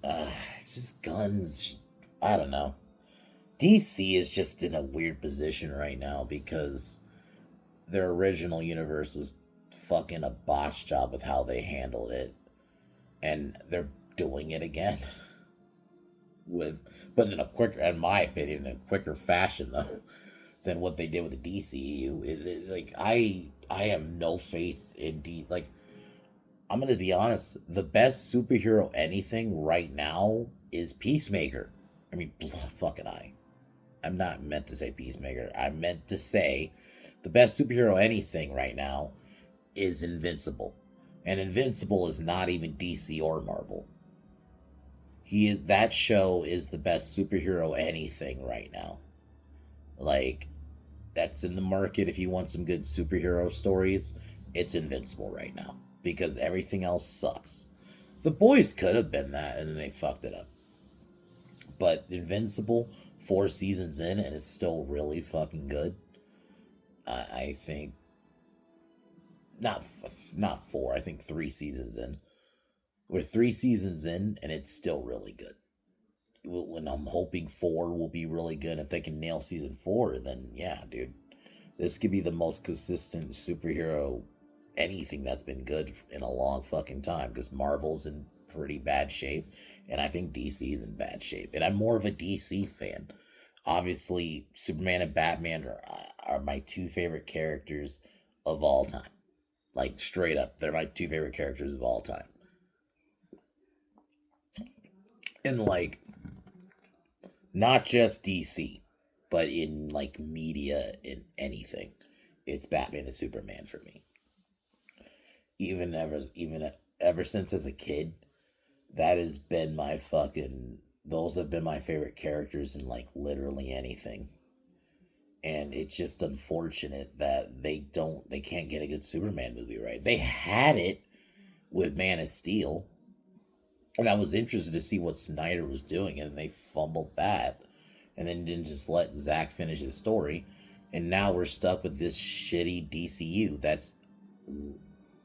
It's just Guns. I don't know. DC is just in a weird position right now because their original universe was fucking a botch job with how they handled it. And they're doing it again. but in a quicker, in my opinion, in a quicker fashion though, than what they did with the DCU. Like I have no faith in like I'm gonna be honest. The best superhero anything right now is Peacemaker. I mean, fucking I. I'm not meant to say Peacemaker. I meant to say the best superhero anything right now is Invincible, and Invincible is not even DC or Marvel. That show is the best superhero anything right now. Like that's in the market if you want some good superhero stories. It's Invincible right now because everything else sucks. The Boys could have been that and then they fucked it up. But Invincible, 4 seasons in, and it's still really fucking good. I think not not four. I think 3 seasons in. We're 3 seasons in, and it's still really good. When I'm hoping four will be really good. If they can nail season four, then yeah, dude, this could be the most consistent superhero anything that's been good in a long fucking time. Because Marvel's in pretty bad shape, and I think DC's in bad shape. And I'm more of a DC fan. Obviously, Superman and Batman are my two favorite characters of all time. Like straight up, they're my two favorite characters of all time. And like not just DC, but in like media in anything, it's Batman and Superman for me. Even ever since as a kid, that has been my fucking those have been my favorite characters in like literally anything. And it's just unfortunate that they can't get a good Superman movie right. They had it with Man of Steel, and I was interested to see what Snyder was doing, and they fumbled that, and then didn't just let Zack finish his story, and now we're stuck with this shitty DCU. That's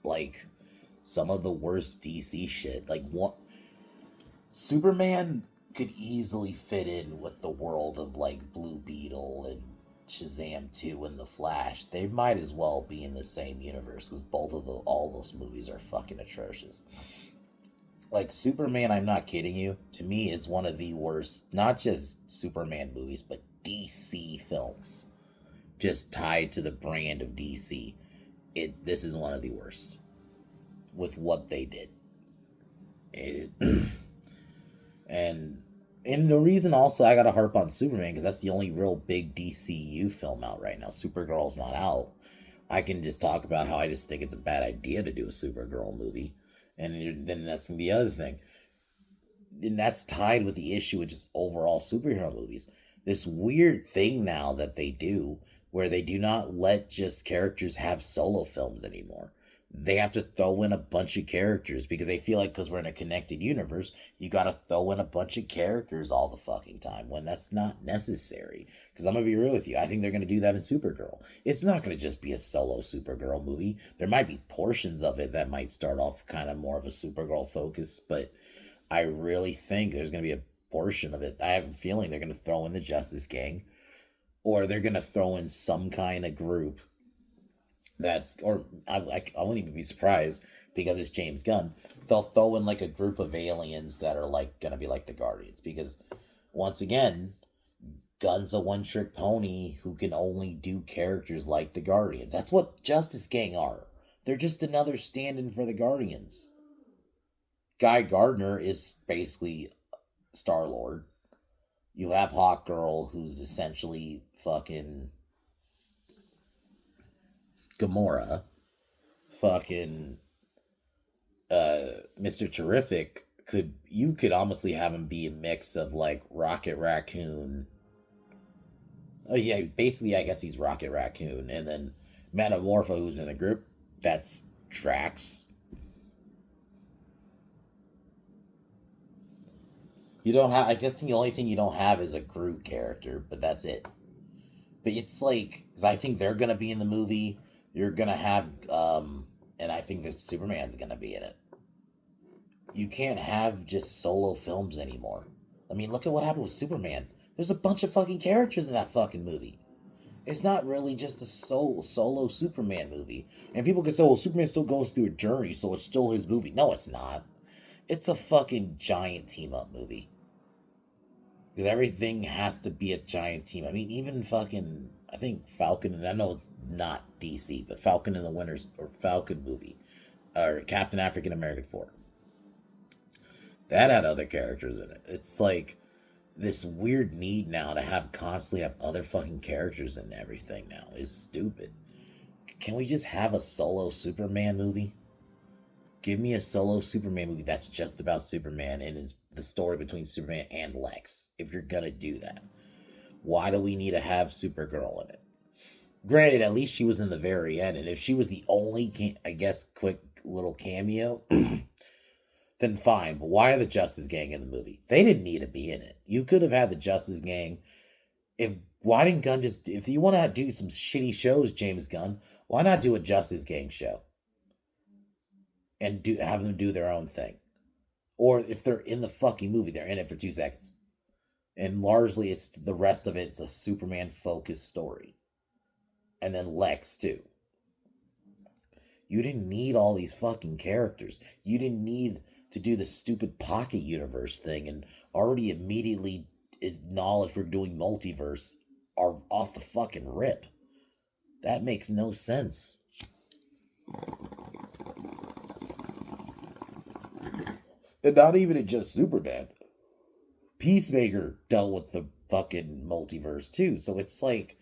like some of the worst DC shit. Like what Superman could easily fit in with the world of like Blue Beetle and Shazam 2 and The Flash. They might as well be in the same universe because all those movies are fucking atrocious. Like Superman, I'm not kidding you, to me is one of the worst, not just Superman movies, but DC films. Just tied to the brand of DC. This is one of the worst with what they did. It, and and the reason also I gotta harp on Superman because that's the only real big DCU film out right now. Supergirl's not out. I can just talk about how I just think it's a bad idea to do a Supergirl movie, and then that's gonna be the other thing, and that's tied with the issue with just overall superhero movies. This weird thing now that they do where they do not let just characters have solo films anymore. They have to throw in a bunch of characters because they feel like because we're in a connected universe, you got to throw in a bunch of characters all the fucking time when that's not necessary. Because I'm going to be real with you. I think they're going to do that in Supergirl. It's not going to just be a solo Supergirl movie. There might be portions of it that might start off kind of more of a Supergirl focus, but I really think there's going to be a portion of it. I have a feeling they're going to throw in the Justice Gang, or they're going to throw in some kind of group or I wouldn't even be surprised because it's James Gunn. They'll throw in like a group of aliens that are like going to be like the Guardians because once again, Gunn's a one trick pony who can only do characters like the Guardians. That's what Justice Gang are. They're just another stand in for the Guardians. Guy Gardner is basically Star Lord. You have Hawk Girl, who's essentially fucking Gamora. Fucking Mr. Terrific could honestly have him be a mix of like Rocket Raccoon. Oh yeah, basically I guess he's Rocket Raccoon, and then Metamorpho, who's in the group, that's Drax. You don't have. I guess the only thing you don't have is a Groot character, but that's it. But it's like, because I think they're gonna be in the movie. You're gonna have, and I think that Superman's gonna be in it. You can't have just solo films anymore. I mean, look at what happened with Superman. There's a bunch of fucking characters in that fucking movie. It's not really just a solo Superman movie. And people can say, well, Superman still goes through a journey, so it's still his movie. No, it's not. It's a fucking giant team up movie. because everything has to be a giant team. I mean, even fucking, I think Falcon, and I know it's not DC, but Falcon and the Winters, or Falcon movie, or Captain African American 4. That had other characters in it. It's like this weird need now to have constantly have other fucking characters in everything now is stupid. Can we just have a solo Superman movie? Give me a solo Superman movie that's just about Superman and is the story between Superman and Lex. If you're gonna do that, why do we need to have Supergirl in it? Granted, at least she was in the very end, and if she was the only, I guess, quick little cameo, then fine. But why are the Justice Gang in the movie? They didn't need to be in it. You could have had the Justice Gang. Why didn't Gunn just, if you want to do some shitty shows, James Gunn, why not do a Justice Gang show and have them do their own thing? Or if they're in the fucking movie, they're in it for 2 seconds, and largely it's the rest of it's a Superman focused story, and then Lex too. You didn't need all these fucking characters. You didn't need to do the stupid pocket universe thing and already immediately acknowledge we're doing multiverse are off the fucking rip. That makes no sense. And not even in just Superman. Peacemaker dealt with the fucking multiverse too. So it's like,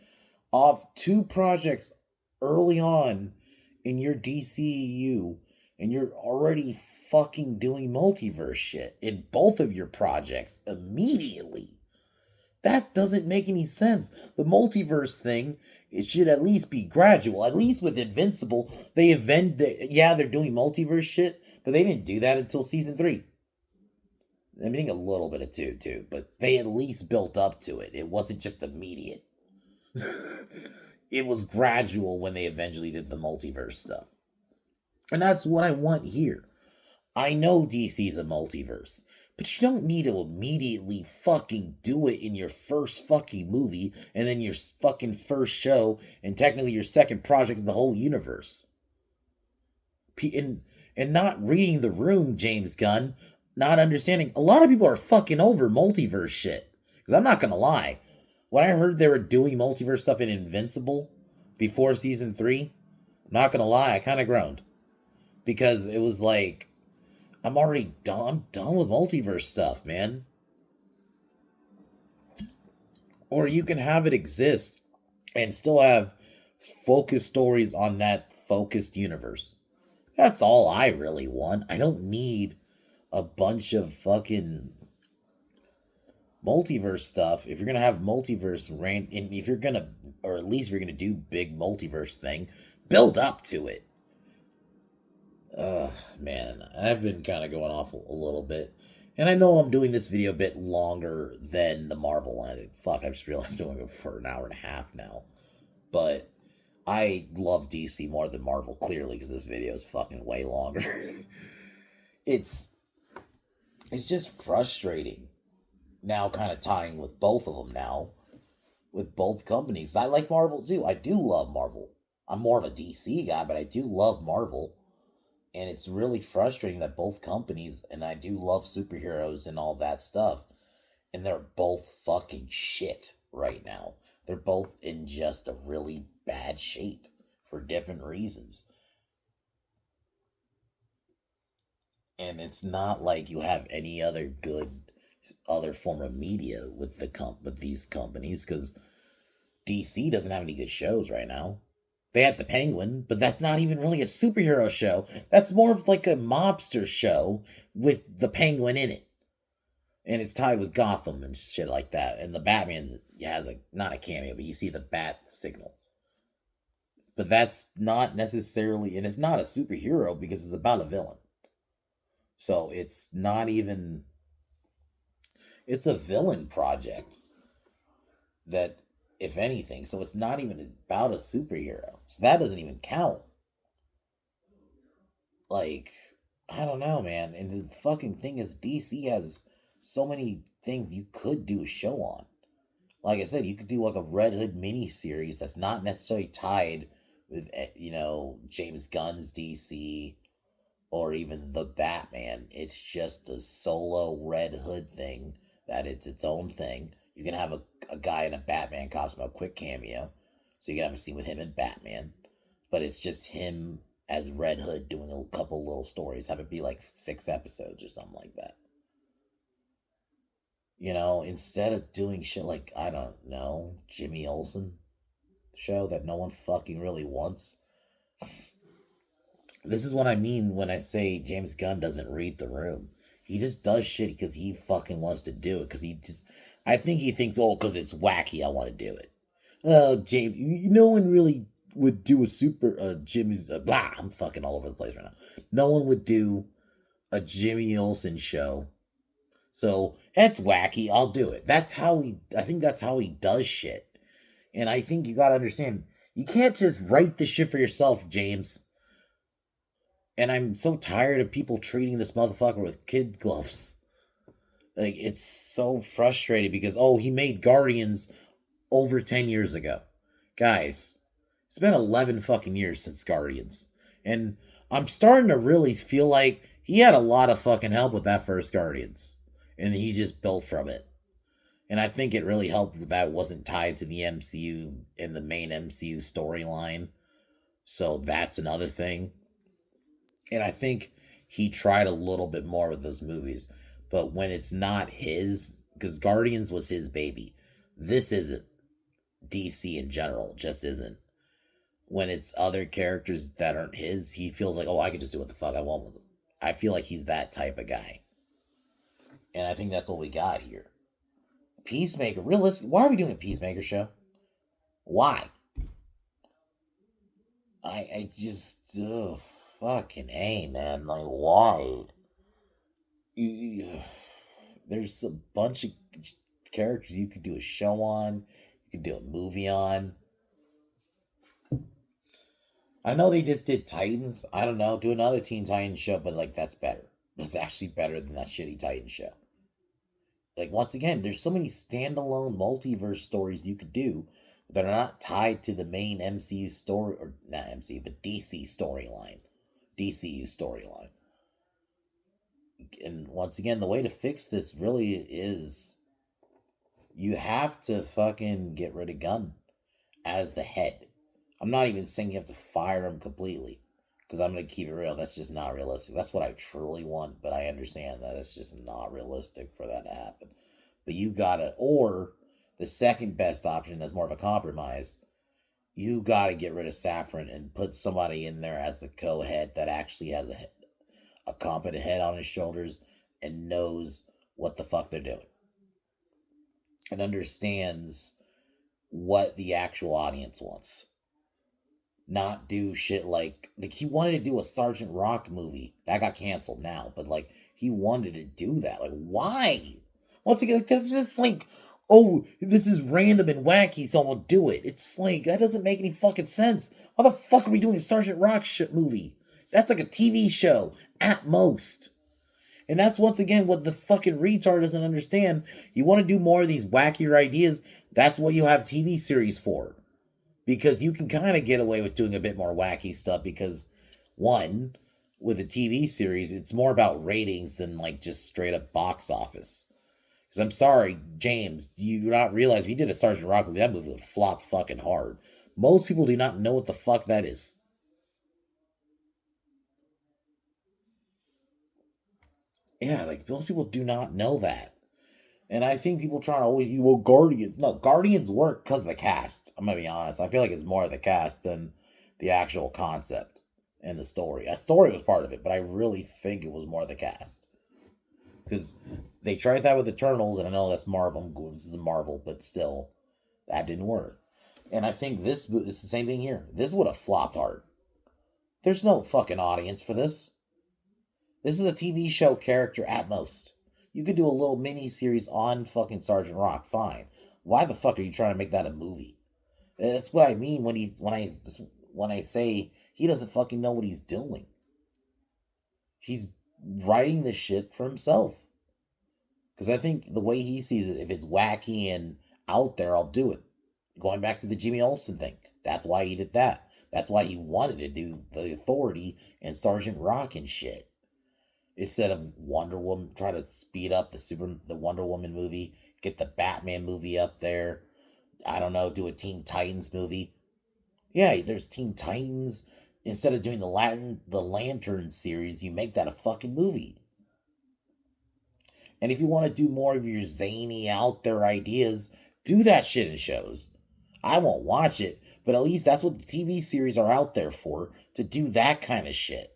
off 2 projects early on in your DCEU, and you're already fucking doing multiverse shit in both of your projects immediately. That doesn't make any sense. The multiverse thing, it should at least be gradual. At least with Invincible, they're doing multiverse shit, but they didn't do that until season 3. I think a little bit of 2 too, but they at least built up to it. It wasn't just immediate. It was gradual when they eventually did the multiverse stuff. And that's what I want here. I know DC's a multiverse, but you don't need to immediately fucking do it in your first fucking movie and then your fucking first show and technically your second project of the whole universe. And not reading the room, James Gunn, not understanding. A lot of people are fucking over multiverse shit. Because I'm not going to lie. When I heard they were doing multiverse stuff in Invincible before season 3, I'm not going to lie, I kind of groaned. Because it was like, I'm already done. I'm done with multiverse stuff, man. Or you can have it exist and still have focused stories on that focused universe. That's all I really want. I don't need a bunch of fucking multiverse stuff. If you're gonna have multiverse and if you're gonna, or at least if you're gonna do big multiverse thing, build up to it. Man, I've been kind of going off a little bit, and I know I'm doing this video a bit longer than the Marvel one. I just realized I'm doing it for an hour and a half now, but I love DC more than Marvel, clearly, because this video is fucking way longer. It's just frustrating now, kind of tying with both of them now, with both companies. I like Marvel too. I do love Marvel. I'm more of a DC guy, but I do love Marvel. And it's really frustrating that both companies, and I do love superheroes and all that stuff, and they're both fucking shit right now. They're both in just a really bad shape for different reasons. And it's not like you have any other good other form of media with these companies, because DC doesn't have any good shows right now. They had the Penguin, but that's not even really a superhero show. That's more of like a mobster show with the Penguin in it. And it's tied with Gotham and shit like that. And the Batman has not a cameo, but you see the bat signal. But that's not necessarily, and it's not a superhero because it's about a villain. So it's not even, it's a villain project that, if anything, so it's not even about a superhero. So that doesn't even count. Like, I don't know, man. And the fucking thing is, DC has so many things you could do a show on. Like I said, you could do like a Red Hood miniseries that's not necessarily tied with, James Gunn's DC or even the Batman. It's just a solo Red Hood thing that it's its own thing. You can have a guy in a Batman costume, a quick cameo. So you can have a scene with him and Batman. But it's just him as Red Hood doing a couple little stories. Have it be like 6 episodes or something like that. Instead of doing shit like, I don't know, Jimmy Olsen show that no one fucking really wants. This is what I mean when I say James Gunn doesn't read the room. He just does shit because he fucking wants to do it. Because I think he thinks, oh, because it's wacky, I want to do it. Well, James, no one really would do a super, Jimmy's, blah, I'm fucking all over the place right now. No one would do a Jimmy Olsen show. So, that's wacky, I'll do it. I think that's how he does shit. And I think you gotta understand, you can't just write the shit for yourself, James. And I'm so tired of people treating this motherfucker with kid gloves. Like, it's so frustrating because, oh, he made Guardians over 10 years ago. Guys, it's been 11 fucking years since Guardians. And I'm starting to really feel like he had a lot of fucking help with that first Guardians. And he just built from it. And I think it really helped that it wasn't tied to the MCU and the main MCU storyline. So that's another thing. And I think he tried a little bit more with those movies. But when it's not his, because Guardians was his baby, this isn't. DC in general just isn't. When it's other characters that aren't his, he feels like, oh, I can just do what the fuck I want with them. I feel like he's that type of guy. And I think that's what we got here. Peacemaker, realistic. Why are we doing a Peacemaker show? Why? I just, fucking A, man. Like, why? There's a bunch of characters you could do a show on. You could do a movie on. I know they just did Titans. I don't know. Do another Teen Titans show, but like that's better. It's actually better than that shitty Titans show. Like once again, there's so many standalone multiverse stories you could do that are not tied to the main MCU story, or not MCU, but DC storyline, DCU storyline. And once again, the way to fix this really is you have to fucking get rid of Gunn as the head. I'm not even saying you have to fire him completely, because I'm going to keep it real. That's just not realistic. That's what I truly want, but I understand that it's just not realistic for that to happen. But you gotta, or the second best option as more of a compromise, you gotta get rid of Safran and put somebody in there as the co-head that actually has a competent head on his shoulders and knows what the fuck they're doing and understands what the actual audience wants. Not do shit like he wanted to do a Sergeant Rock movie that got canceled now, but like he wanted to do that. Like, why? Once again, like, that's just like, oh, this is random and wacky, so we'll do it. It's like that doesn't make any fucking sense. Why the fuck are we doing a Sergeant Rock shit movie? That's like a TV show at most. And that's once again what the fucking retard doesn't understand. You want to do more of these wackier ideas, that's what you have TV series for. Because you can kind of get away with doing a bit more wacky stuff because, one, with a TV series, it's more about ratings than like just straight up box office. Because I'm sorry, James, do you not realize if you did a Sergeant Rock movie, that movie would flop fucking hard. Most people do not know what the fuck that is. Yeah, like most people do not know that. And I think people trying to always, well, Guardians. No, Guardians work because of the cast. I'm going to be honest. I feel like it's more of the cast than the actual concept and the story. A story was part of it, but I really think it was more the cast. Because they tried that with Eternals, and I know that's Marvel. This is a Marvel, but still, that didn't work. And I think this is the same thing here. This would have flopped hard. There's no fucking audience for this. This is a TV show character at most. You could do a little mini series on fucking Sergeant Rock, fine. Why the fuck are you trying to make that a movie? That's what I mean when I say he doesn't fucking know what he's doing. He's writing this shit for himself. Because I think the way he sees it, if it's wacky and out there, I'll do it. Going back to the Jimmy Olsen thing, that's why he did that. That's why he wanted to do the Authority and Sergeant Rock and shit. Instead of Wonder Woman, try to speed up the Wonder Woman movie, get the Batman movie up there. I don't know, do a Teen Titans movie. Yeah, there's Teen Titans. Instead of doing the Lantern series, you make that a fucking movie. And if you want to do more of your zany out there ideas, do that shit in shows. I won't watch it, but at least that's what the TV series are out there for, to do that kind of shit.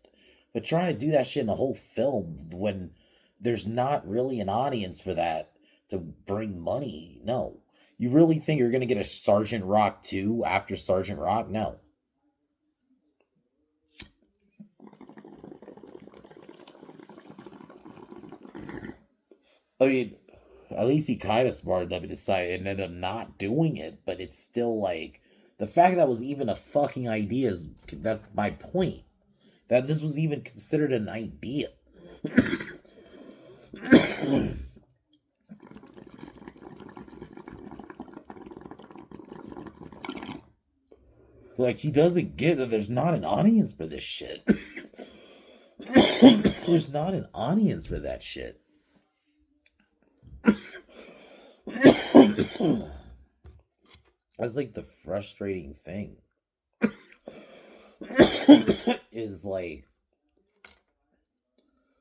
But trying to do that shit in a whole film when there's not really an audience for that to bring money, no. You really think you're going to get a Sergeant Rock 2 after Sergeant Rock? No. I mean, at least he kind of smart enough to decide and ended up not doing it, but it's still like the fact that was even a fucking idea is that's my point. That this was even considered an idea. Like he doesn't get that there's not an audience for this shit. There's not an audience for that shit. That's like the frustrating thing. Is like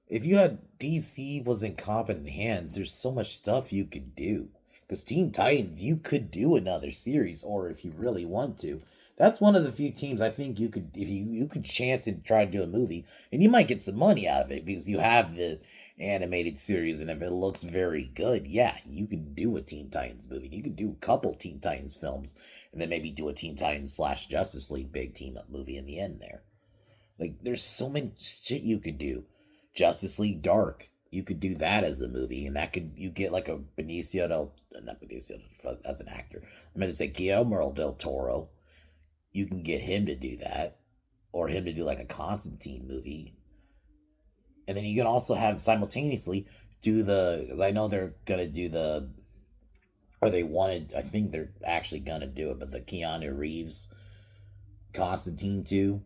if you had DC was in competent hands, there's so much stuff you could do. Because Teen Titans, you could do another series, or if you really want to, that's one of the few teams I think you could, if you could chance and try to do a movie, and you might get some money out of it because you have the animated series, and if it looks very good, yeah, you could do a Teen Titans movie. You could do a couple Teen Titans films, and then maybe do a Teen Titans / Justice League big team up movie in the end there. Like, there's so many shit you could do. Justice League Dark, you could do that as a movie, and that could you get like a Benicio del not Benicio as an actor. I meant to say Guillermo del Toro. You can get him to do that, or him to do like a Constantine movie, and then you can also have simultaneously do the. I know they're gonna do the, or they wanted. I think they're actually gonna do it, but the Keanu Reeves Constantine 2,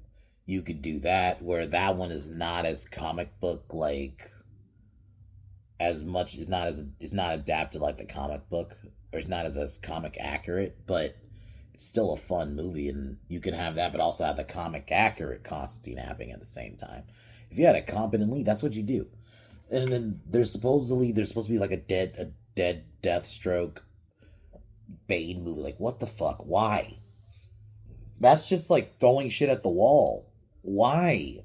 you could do that where that one is not as comic book like as much it's not adapted like the comic book, or it's not as comic accurate, but it's still a fun movie, and you can have that but also have the comic accurate Constantine happening at the same time. If you had a competent lead, that's what you do. And then there's supposed to be like a dead Deathstroke Bane movie. Like what the fuck? Why? That's just like throwing shit at the wall. Why?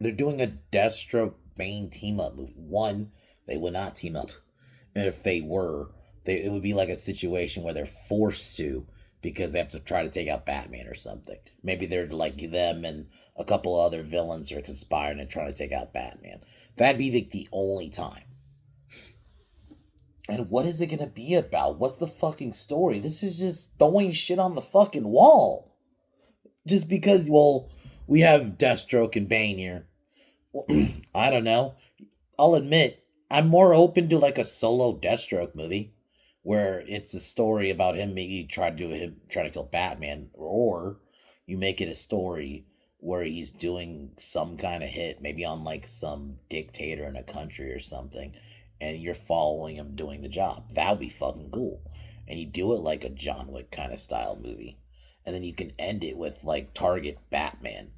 They're doing a Deathstroke Bane team up movie. One, they would not team up. And if they were, it would be like a situation where they're forced to because they have to try to take out Batman or something. Maybe they're like them and a couple other villains are conspiring and trying to take out Batman. That'd be like the only time. And what is it going to be about? What's the fucking story? This is just throwing shit on the fucking wall. Just because, well, we have Deathstroke and Bane here. I don't know. I'll admit, I'm more open to like a solo Deathstroke movie where it's a story about him maybe trying to kill Batman, or you make it a story where he's doing some kind of hit, maybe on like some dictator in a country or something, and you're following him doing the job. That would be fucking cool. And you do it like a John Wick kind of style movie. And then you can end it with like Target Batman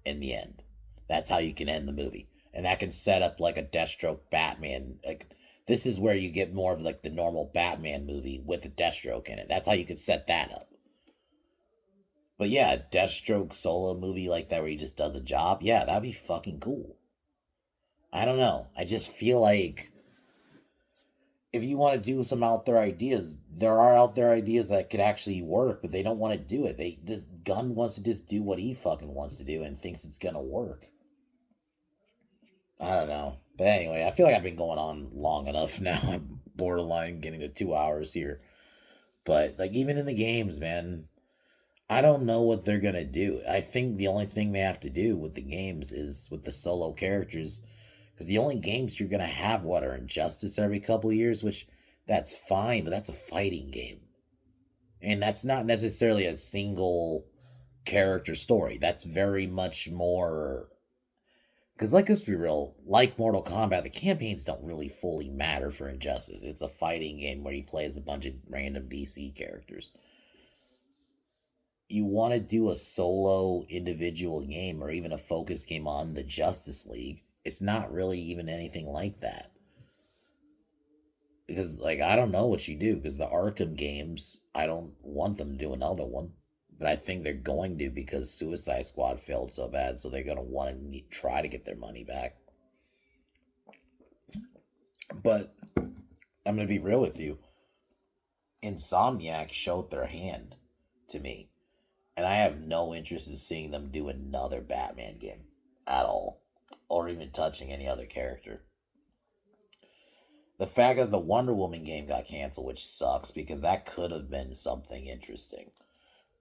in the end. That's how you can end the movie. And that can set up like a Deathstroke Batman. Like this is where you get more of like the normal Batman movie with a Deathstroke in it. That's how you could set that up. But yeah, a Deathstroke solo movie like that where he just does a job. Yeah, that'd be fucking cool. I don't know. I just feel like if you want to do some out there ideas, there are out there ideas that could actually work, but they don't want to do it. This Gunn wants to just do what he fucking wants to do and thinks it's gonna work. I don't know. But anyway, I feel like I've been going on long enough now. I'm borderline getting to 2 hours here. But like even in the games, man, I don't know what they're gonna do. I think the only thing they have to do with the games is with the solo characters, because the only games you're gonna have what are Injustice every couple of years, which that's fine, but that's a fighting game, and that's not necessarily a single character story. That's very much more Because, like, let's be real, like Mortal Kombat, the campaigns don't really fully matter for Injustice. It's a fighting game where you play as a bunch of random DC characters. You want to do a solo individual game or even a focus game on the Justice League, it's not really even anything like that. Because, like, I don't know what you do, because the Arkham games, I don't want them to do another one. But I think they're going to, because Suicide Squad failed so bad, so they're going to want to try to get their money back. But I'm going to be real with you. Insomniac showed their hand to me. And I have no interest in seeing them do another Batman game at all, or even touching any other character. The fact that the Wonder Woman game got canceled, which sucks, because that could have been something interesting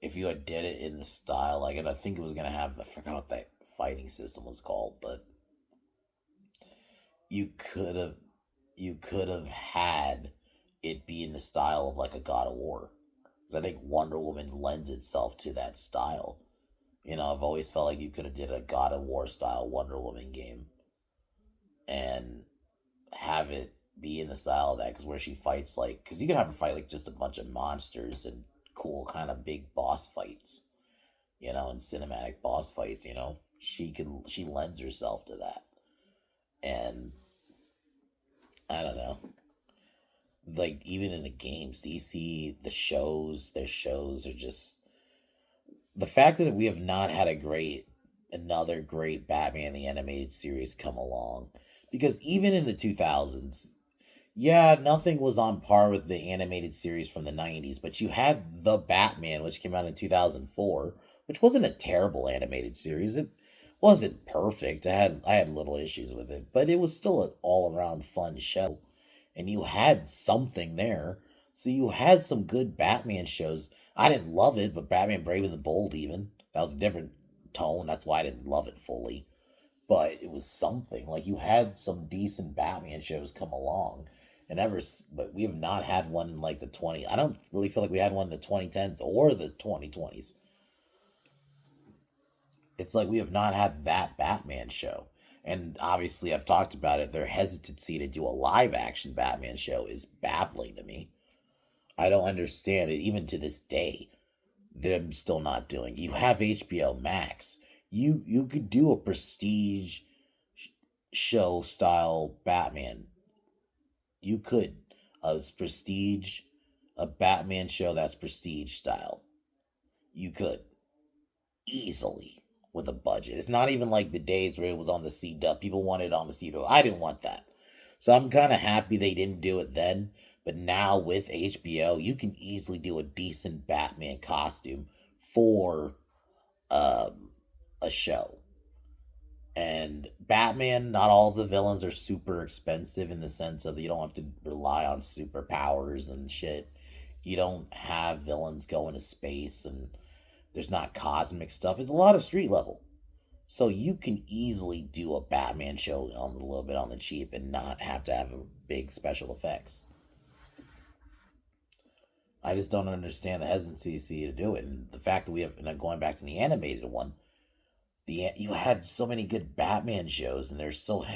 if you had did it in the style, like, and I think it was gonna have, I forgot what that fighting system was called, but you could have had it be in the style of like a God of War, because I think Wonder Woman lends itself to that style. You know, I've always felt like you could have did a God of War style Wonder Woman game and have it be in the style of that, because where she fights, like, because you can have her fight like just a bunch of monsters and cool kind of big boss fights, you know, and cinematic boss fights, you know, she lends herself to that. And I don't know, like, even in the games, DC, their shows are just, the fact that we have not had another great Batman the Animated Series come along, because even in the 2000s, yeah, nothing was on par with the animated series from the 90s, but you had The Batman, which came out in 2004, which wasn't a terrible animated series. It wasn't perfect. I had little issues with it, but it was still an all-around fun show. And you had something there. So you had some good Batman shows. I didn't love it, but Batman Brave and the Bold, even, that was a different tone. That's why I didn't love it fully. But it was something. Like, you had some decent Batman shows come along. But we have not had one in like the 20. I don't really feel like we had one in the 2010s or the 2020s. It's like we have not had that Batman show. And obviously, I've talked about it. Their hesitancy to do a live action Batman show is baffling to me. I don't understand it, even to this day. Them still not doing. You have HBO Max. You could do a prestige show style Batman. You could, prestige, a Batman show that's prestige style. You could easily, with a budget. It's not even like the days where it was on the CW. People wanted it on the CW. I didn't want that. So I'm kind of happy they didn't do it then. But now with HBO, you can easily do a decent Batman costume for a show. And Batman, not all of the villains are super expensive, in the sense of you don't have to rely on superpowers and shit. You don't have villains going to space, and there's not cosmic stuff. It's a lot of street level. So you can easily do a Batman show on a little bit on the cheap and not have to have a big special effects. I just don't understand the hesitancy to do it, and the fact that we have, and going back to the animated one, you had so many good Batman shows, and there's so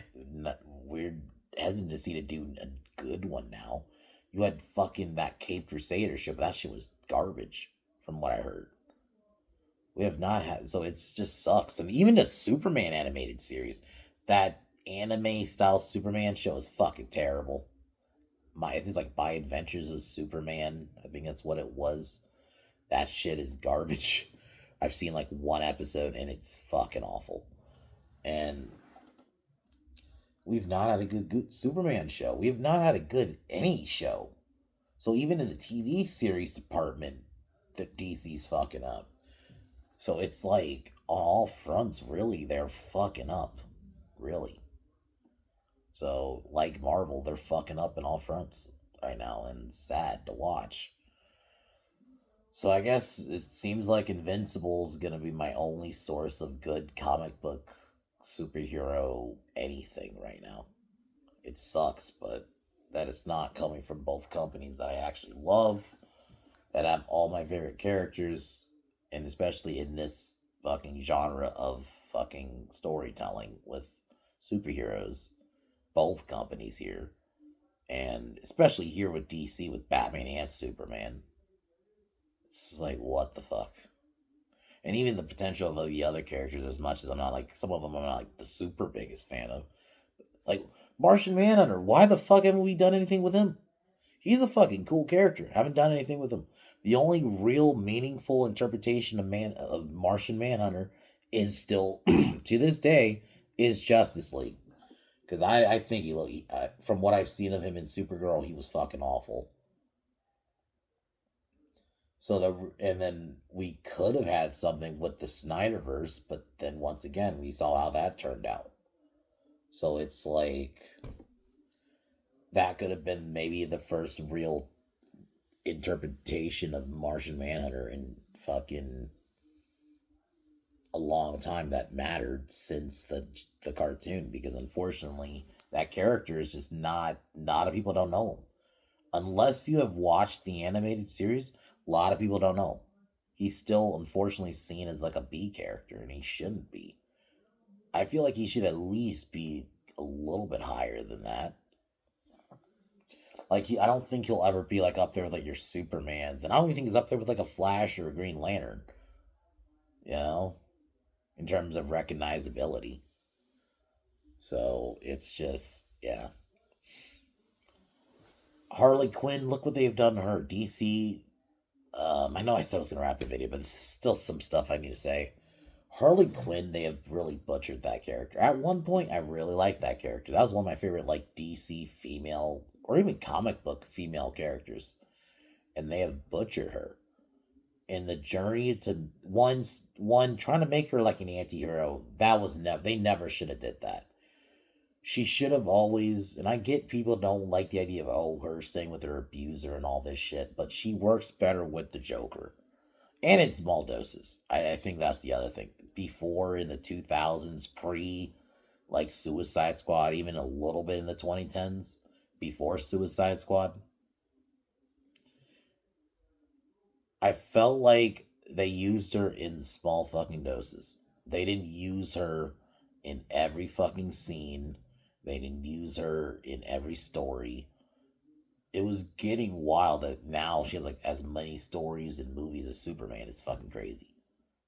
weird hesitancy to do a good one now. You had fucking that Cape Crusader show, but that shit was garbage, from what I heard. We have not had, so it's just sucks. And even the Superman animated series, that anime style Superman show is fucking terrible. It's like My Adventures of Superman. I think that's what it was. That shit is garbage. I've seen like one episode and it's fucking awful. And we've not had a good Superman show. We have not had a good any show. So even in the TV series department, the DC's fucking up. So it's like on all fronts, really, they're fucking up. Really. So, like Marvel, they're fucking up in all fronts right now, and sad to watch. So I guess it seems like Invincible is gonna be my only source of good comic book superhero anything right now. It sucks, but that is not coming from both companies that I actually love, that have all my favorite characters, and especially in this fucking genre of fucking storytelling with superheroes, both companies here, and especially here with DC with Batman and Superman. It's just like, what the fuck? And even the potential of the other characters, as much as I'm not like, some of them I'm not like the super biggest fan of. Like, Martian Manhunter, why the fuck haven't we done anything with him? He's a fucking cool character. Haven't done anything with him. The only real meaningful interpretation of Martian Manhunter is still to this day is Justice League. Because I think from what I've seen of him in Supergirl, he was fucking awful. And then we could have had something with the Snyderverse, but then once again we saw how that turned out. So it's like that could have been maybe the first real interpretation of Martian Manhunter in fucking a long time that mattered since the cartoon, because unfortunately that character is just not a lot of people don't know him. Unless you have watched the animated series, a lot of people don't know. He's still unfortunately seen as like a B character, and he shouldn't be. I feel like he should at least be a little bit higher than that. Like I don't think he'll ever be like up there with like your Supermans, and I don't even think he's up there with like a Flash or a Green Lantern. You know, in terms of recognizability. So it's just, yeah. Harley Quinn, look what they've done to her. DC, I know I said I was going to wrap the video, but there's still some stuff I need to say. Harley Quinn, they have really butchered that character. At one point, I really liked that character. That was one of my favorite, like, DC female, or even comic book female characters. And they have butchered her. In the journey to one trying to make her like an anti-hero, that was they never should have did that. She should have always, and I get people don't like the idea of her staying with her abuser and all this shit, but she works better with the Joker, and in small doses. I think that's the other thing. Before in the 2000s, pre like Suicide Squad, even a little bit in the 2010s, before Suicide Squad, I felt like they used her in small fucking doses. They didn't use her in every fucking scene. They didn't use her in every story. It was getting wild that now she has like as many stories and movies as Superman. It's fucking crazy.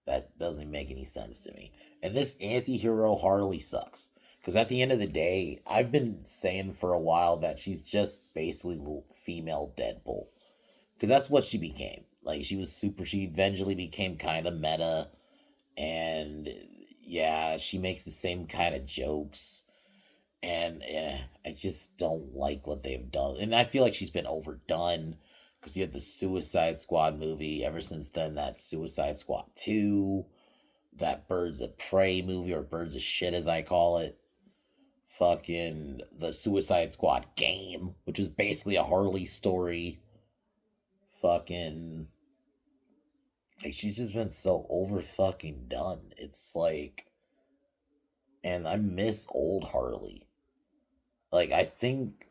That doesn't make any sense to me. And this anti-hero Harley sucks. Because at the end of the day, I've been saying for a while that she's just basically female Deadpool. Because that's what she became. Like, she eventually became kind of meta. And yeah, she makes the same kind of jokes. And I just don't like what they've done. And I feel like she's been overdone. Because you had the Suicide Squad movie. Ever since then, that Suicide Squad 2. That Birds of Prey movie, or Birds of Shit as I call it. Fucking the Suicide Squad game, which is basically a Harley story. Fucking, like, she's just been so over fucking done. It's like, and I miss old Harley. Like, I think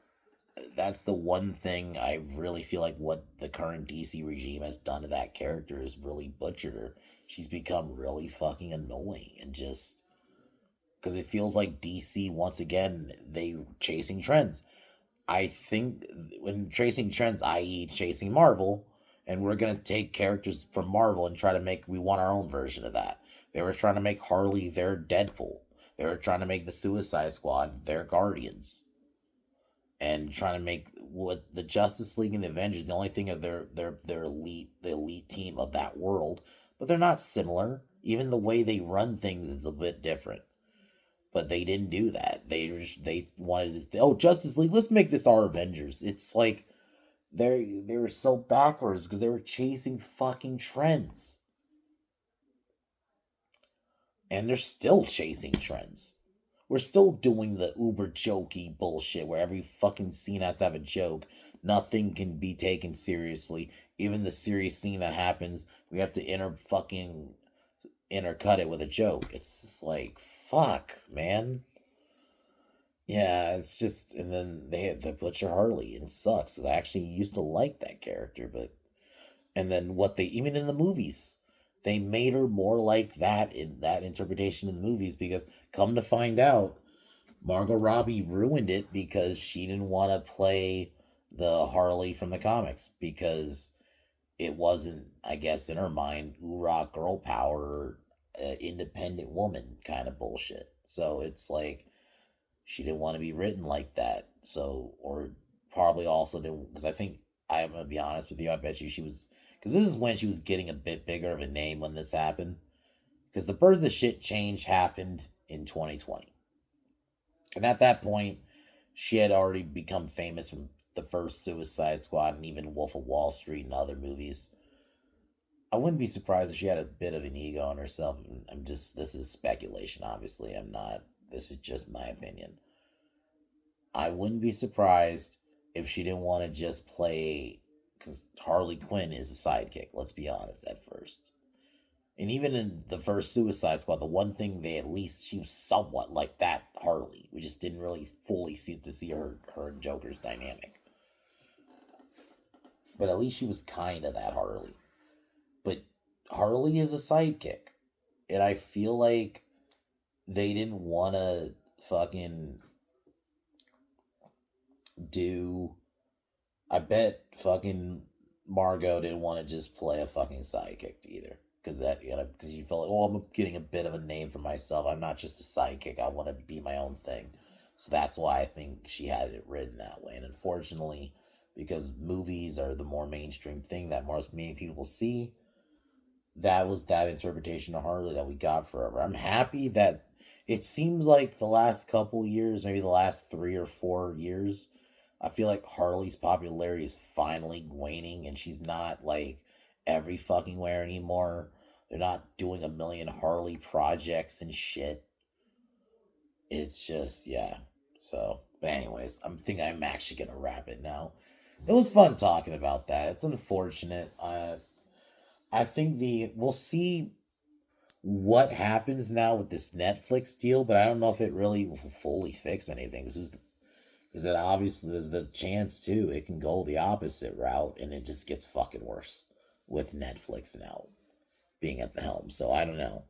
that's the one thing I really feel like what the current DC regime has done to that character is really butchered her. She's become really fucking annoying, and just because it feels like DC once again they chasing trends. I think when chasing trends, i.e., chasing Marvel, and we're gonna take characters from Marvel and try to we want our own version of that. They were trying to make Harley their Deadpool. They were trying to make the Suicide Squad their Guardians, and trying to make what the Justice League and the Avengers the only thing of their the elite team of that world, but they're not similar. Even the way they run things is a bit different. But they didn't do that. They wanted to, Justice League, let's make this our Avengers. It's like they were so backwards because they were chasing fucking trends. And they're still chasing trends. We're still doing the uber jokey bullshit where every fucking scene has to have a joke. Nothing can be taken seriously. Even the serious scene that happens, we have to intercut it with a joke. It's just like, fuck, man. Yeah, it's just, and then they had the Butcher Harley, and it sucks because I actually used to like that character, and then even in the movies, they made her more like that in that interpretation in the movies, because come to find out, Margot Robbie ruined it because she didn't want to play the Harley from the comics because it wasn't, I guess, in her mind, rock girl power, independent woman kind of bullshit. So it's like she didn't want to be written like that. So, or probably also didn't, because I think, I'm going to be honest with you, I bet you she was, because this is when she was getting a bit bigger of a name when this happened. Because the Birds of Shit change happened in 2020. And at that point, she had already become famous from the first Suicide Squad and even Wolf of Wall Street and other movies. I wouldn't be surprised if she had a bit of an ego on herself. This is speculation, obviously. I'm not, this is just my opinion. I wouldn't be surprised if she didn't want to just play, because Harley Quinn is a sidekick, let's be honest, at first. And even in the first Suicide Squad, the one thing they at least, she was somewhat like that Harley. We just didn't really fully see her and Joker's dynamic. But at least she was kind of that Harley. But Harley is a sidekick. And I feel like they didn't want to fucking do. I bet fucking Margot didn't want to just play a fucking sidekick either. Because because you felt like, oh, I'm getting a bit of a name for myself. I'm not just a sidekick. I want to be my own thing. So that's why I think she had it written that way. And unfortunately, because movies are the more mainstream thing that most many people see, that was that interpretation of Harley that we got forever. I'm happy that it seems like the last couple years, maybe the last 3 or 4 years, I feel like Harley's popularity is finally waning and she's not like every fucking where anymore. They're not doing a million Harley projects and shit. It's just, yeah. So, but anyways, I'm actually gonna wrap it now. It was fun talking about that. It's unfortunate. I think we'll see what happens now with this Netflix deal, but I don't know if it really will fully fix anything. Because it obviously there's the chance too it can go the opposite route and it just gets fucking worse with Netflix now being at the helm. So I don't know.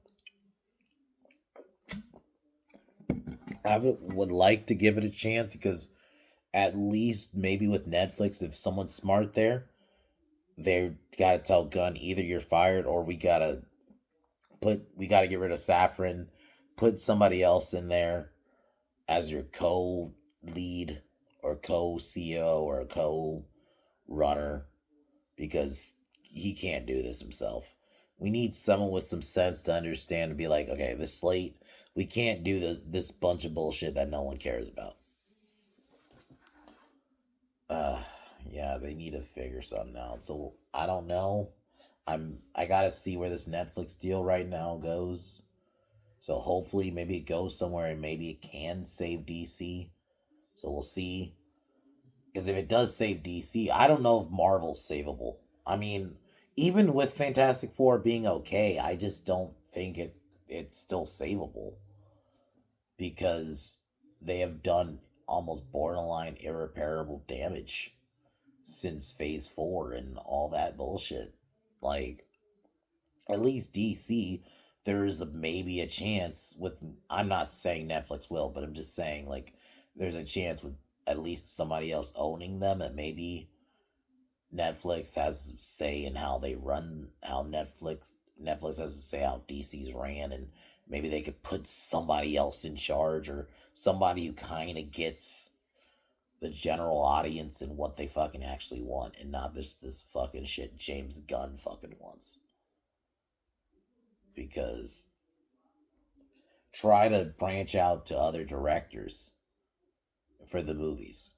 Would like to give it a chance because at least maybe with Netflix, if someone's smart there, they gotta tell Gunn either you're fired or we gotta get rid of Saffron, put somebody else in there as your co lead or co CEO or co runner because he can't do this himself. We need someone with some sense to understand and be like, okay, this slate, we can't do this bunch of bullshit that no one cares about. Uh, yeah, they need to figure something out. So I don't know. I gotta see where this Netflix deal right now goes. So hopefully, maybe it goes somewhere and maybe it can save DC. So we'll see. Because if it does save DC, I don't know if Marvel's savable. I mean, even with Fantastic Four being okay, I just don't think it's still savable because they have done almost borderline irreparable damage since Phase 4 and all that bullshit. Like, at least DC, there's maybe a chance with. I'm not saying Netflix will, but I'm just saying, like, there's a chance with at least somebody else owning them, and maybe Netflix has a say in how they run, how Netflix has a say how DC's ran, and maybe they could put somebody else in charge or somebody who kind of gets the general audience and what they fucking actually want, and not this fucking shit James Gunn fucking wants. Because try to branch out to other directors for the movies.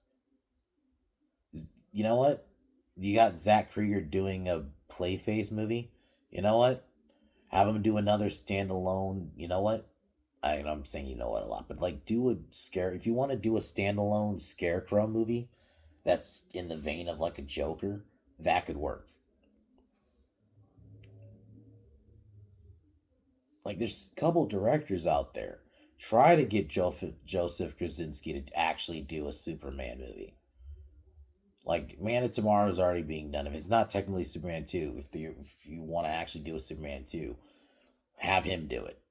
You know what? You got Zach Krieger doing a Clayface movie. You know what? Have him do another standalone. You know what? I'm saying you know what a lot, but like do a scare. If you want to do a standalone Scarecrow movie, that's in the vein of like a Joker, that could work. Like there's a couple directors out there. Try to get Joseph Krasinski to actually do a Superman movie. Like Man of Tomorrow is already being done. If it's not technically Superman 2, if you want to actually do a Superman 2, have him do it.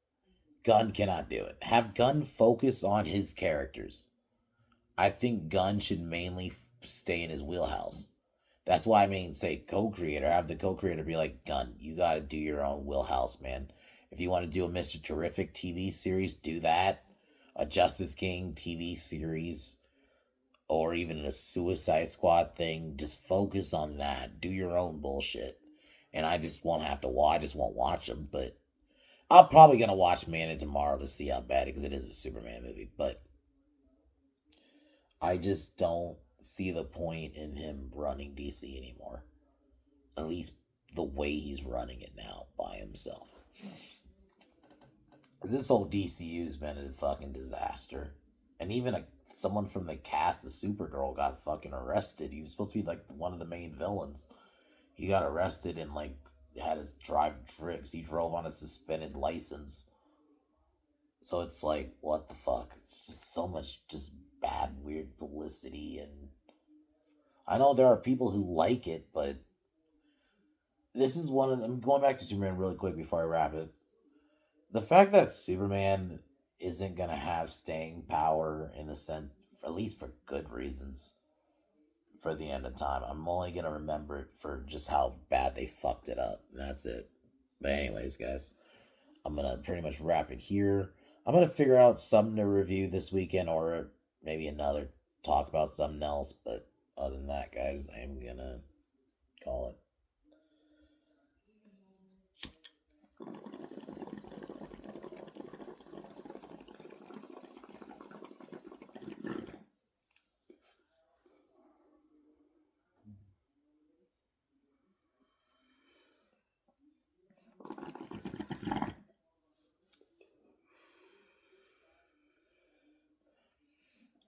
Gunn cannot do it. Have Gunn focus on his characters. I think Gunn should mainly stay in his wheelhouse. That's why I mean, say co-creator. Have the co-creator be like, Gunn, you got to do your own wheelhouse, man. If you want to do a Mr. Terrific TV series, do that. A Justice King TV series, or even a Suicide Squad thing. Just focus on that. Do your own bullshit. And I just won't have to watch. I just won't watch them. But I'm probably gonna watch Man of Tomorrow to see how bad it, because it is a Superman movie. But I just don't see the point in him running DC anymore. At least the way he's running it now by himself. This whole DCU's been a fucking disaster. And even someone from the cast of Supergirl got fucking arrested. He was supposed to be like one of the main villains. He got arrested and like had his drive tricks. He drove on a suspended license. So it's like, what the fuck? It's just so much just bad, weird publicity. And I know there are people who like it, but this is one of them. Going back to Superman really quick before I wrap it. The fact that Superman isn't going to have staying power in the sense, at least for good reasons, for the end of time. I'm only going to remember it for just how bad they fucked it up. And that's it. But anyways, guys, I'm going to pretty much wrap it here. I'm going to figure out something to review this weekend, or maybe another talk about something else. But other than that, guys, I'm going to call it.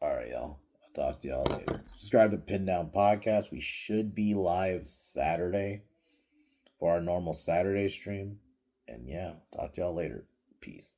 All right, y'all. I'll talk to y'all later. Subscribe to Pin Down Podcast. We should be live Saturday for our normal Saturday stream. And yeah, talk to y'all later. Peace.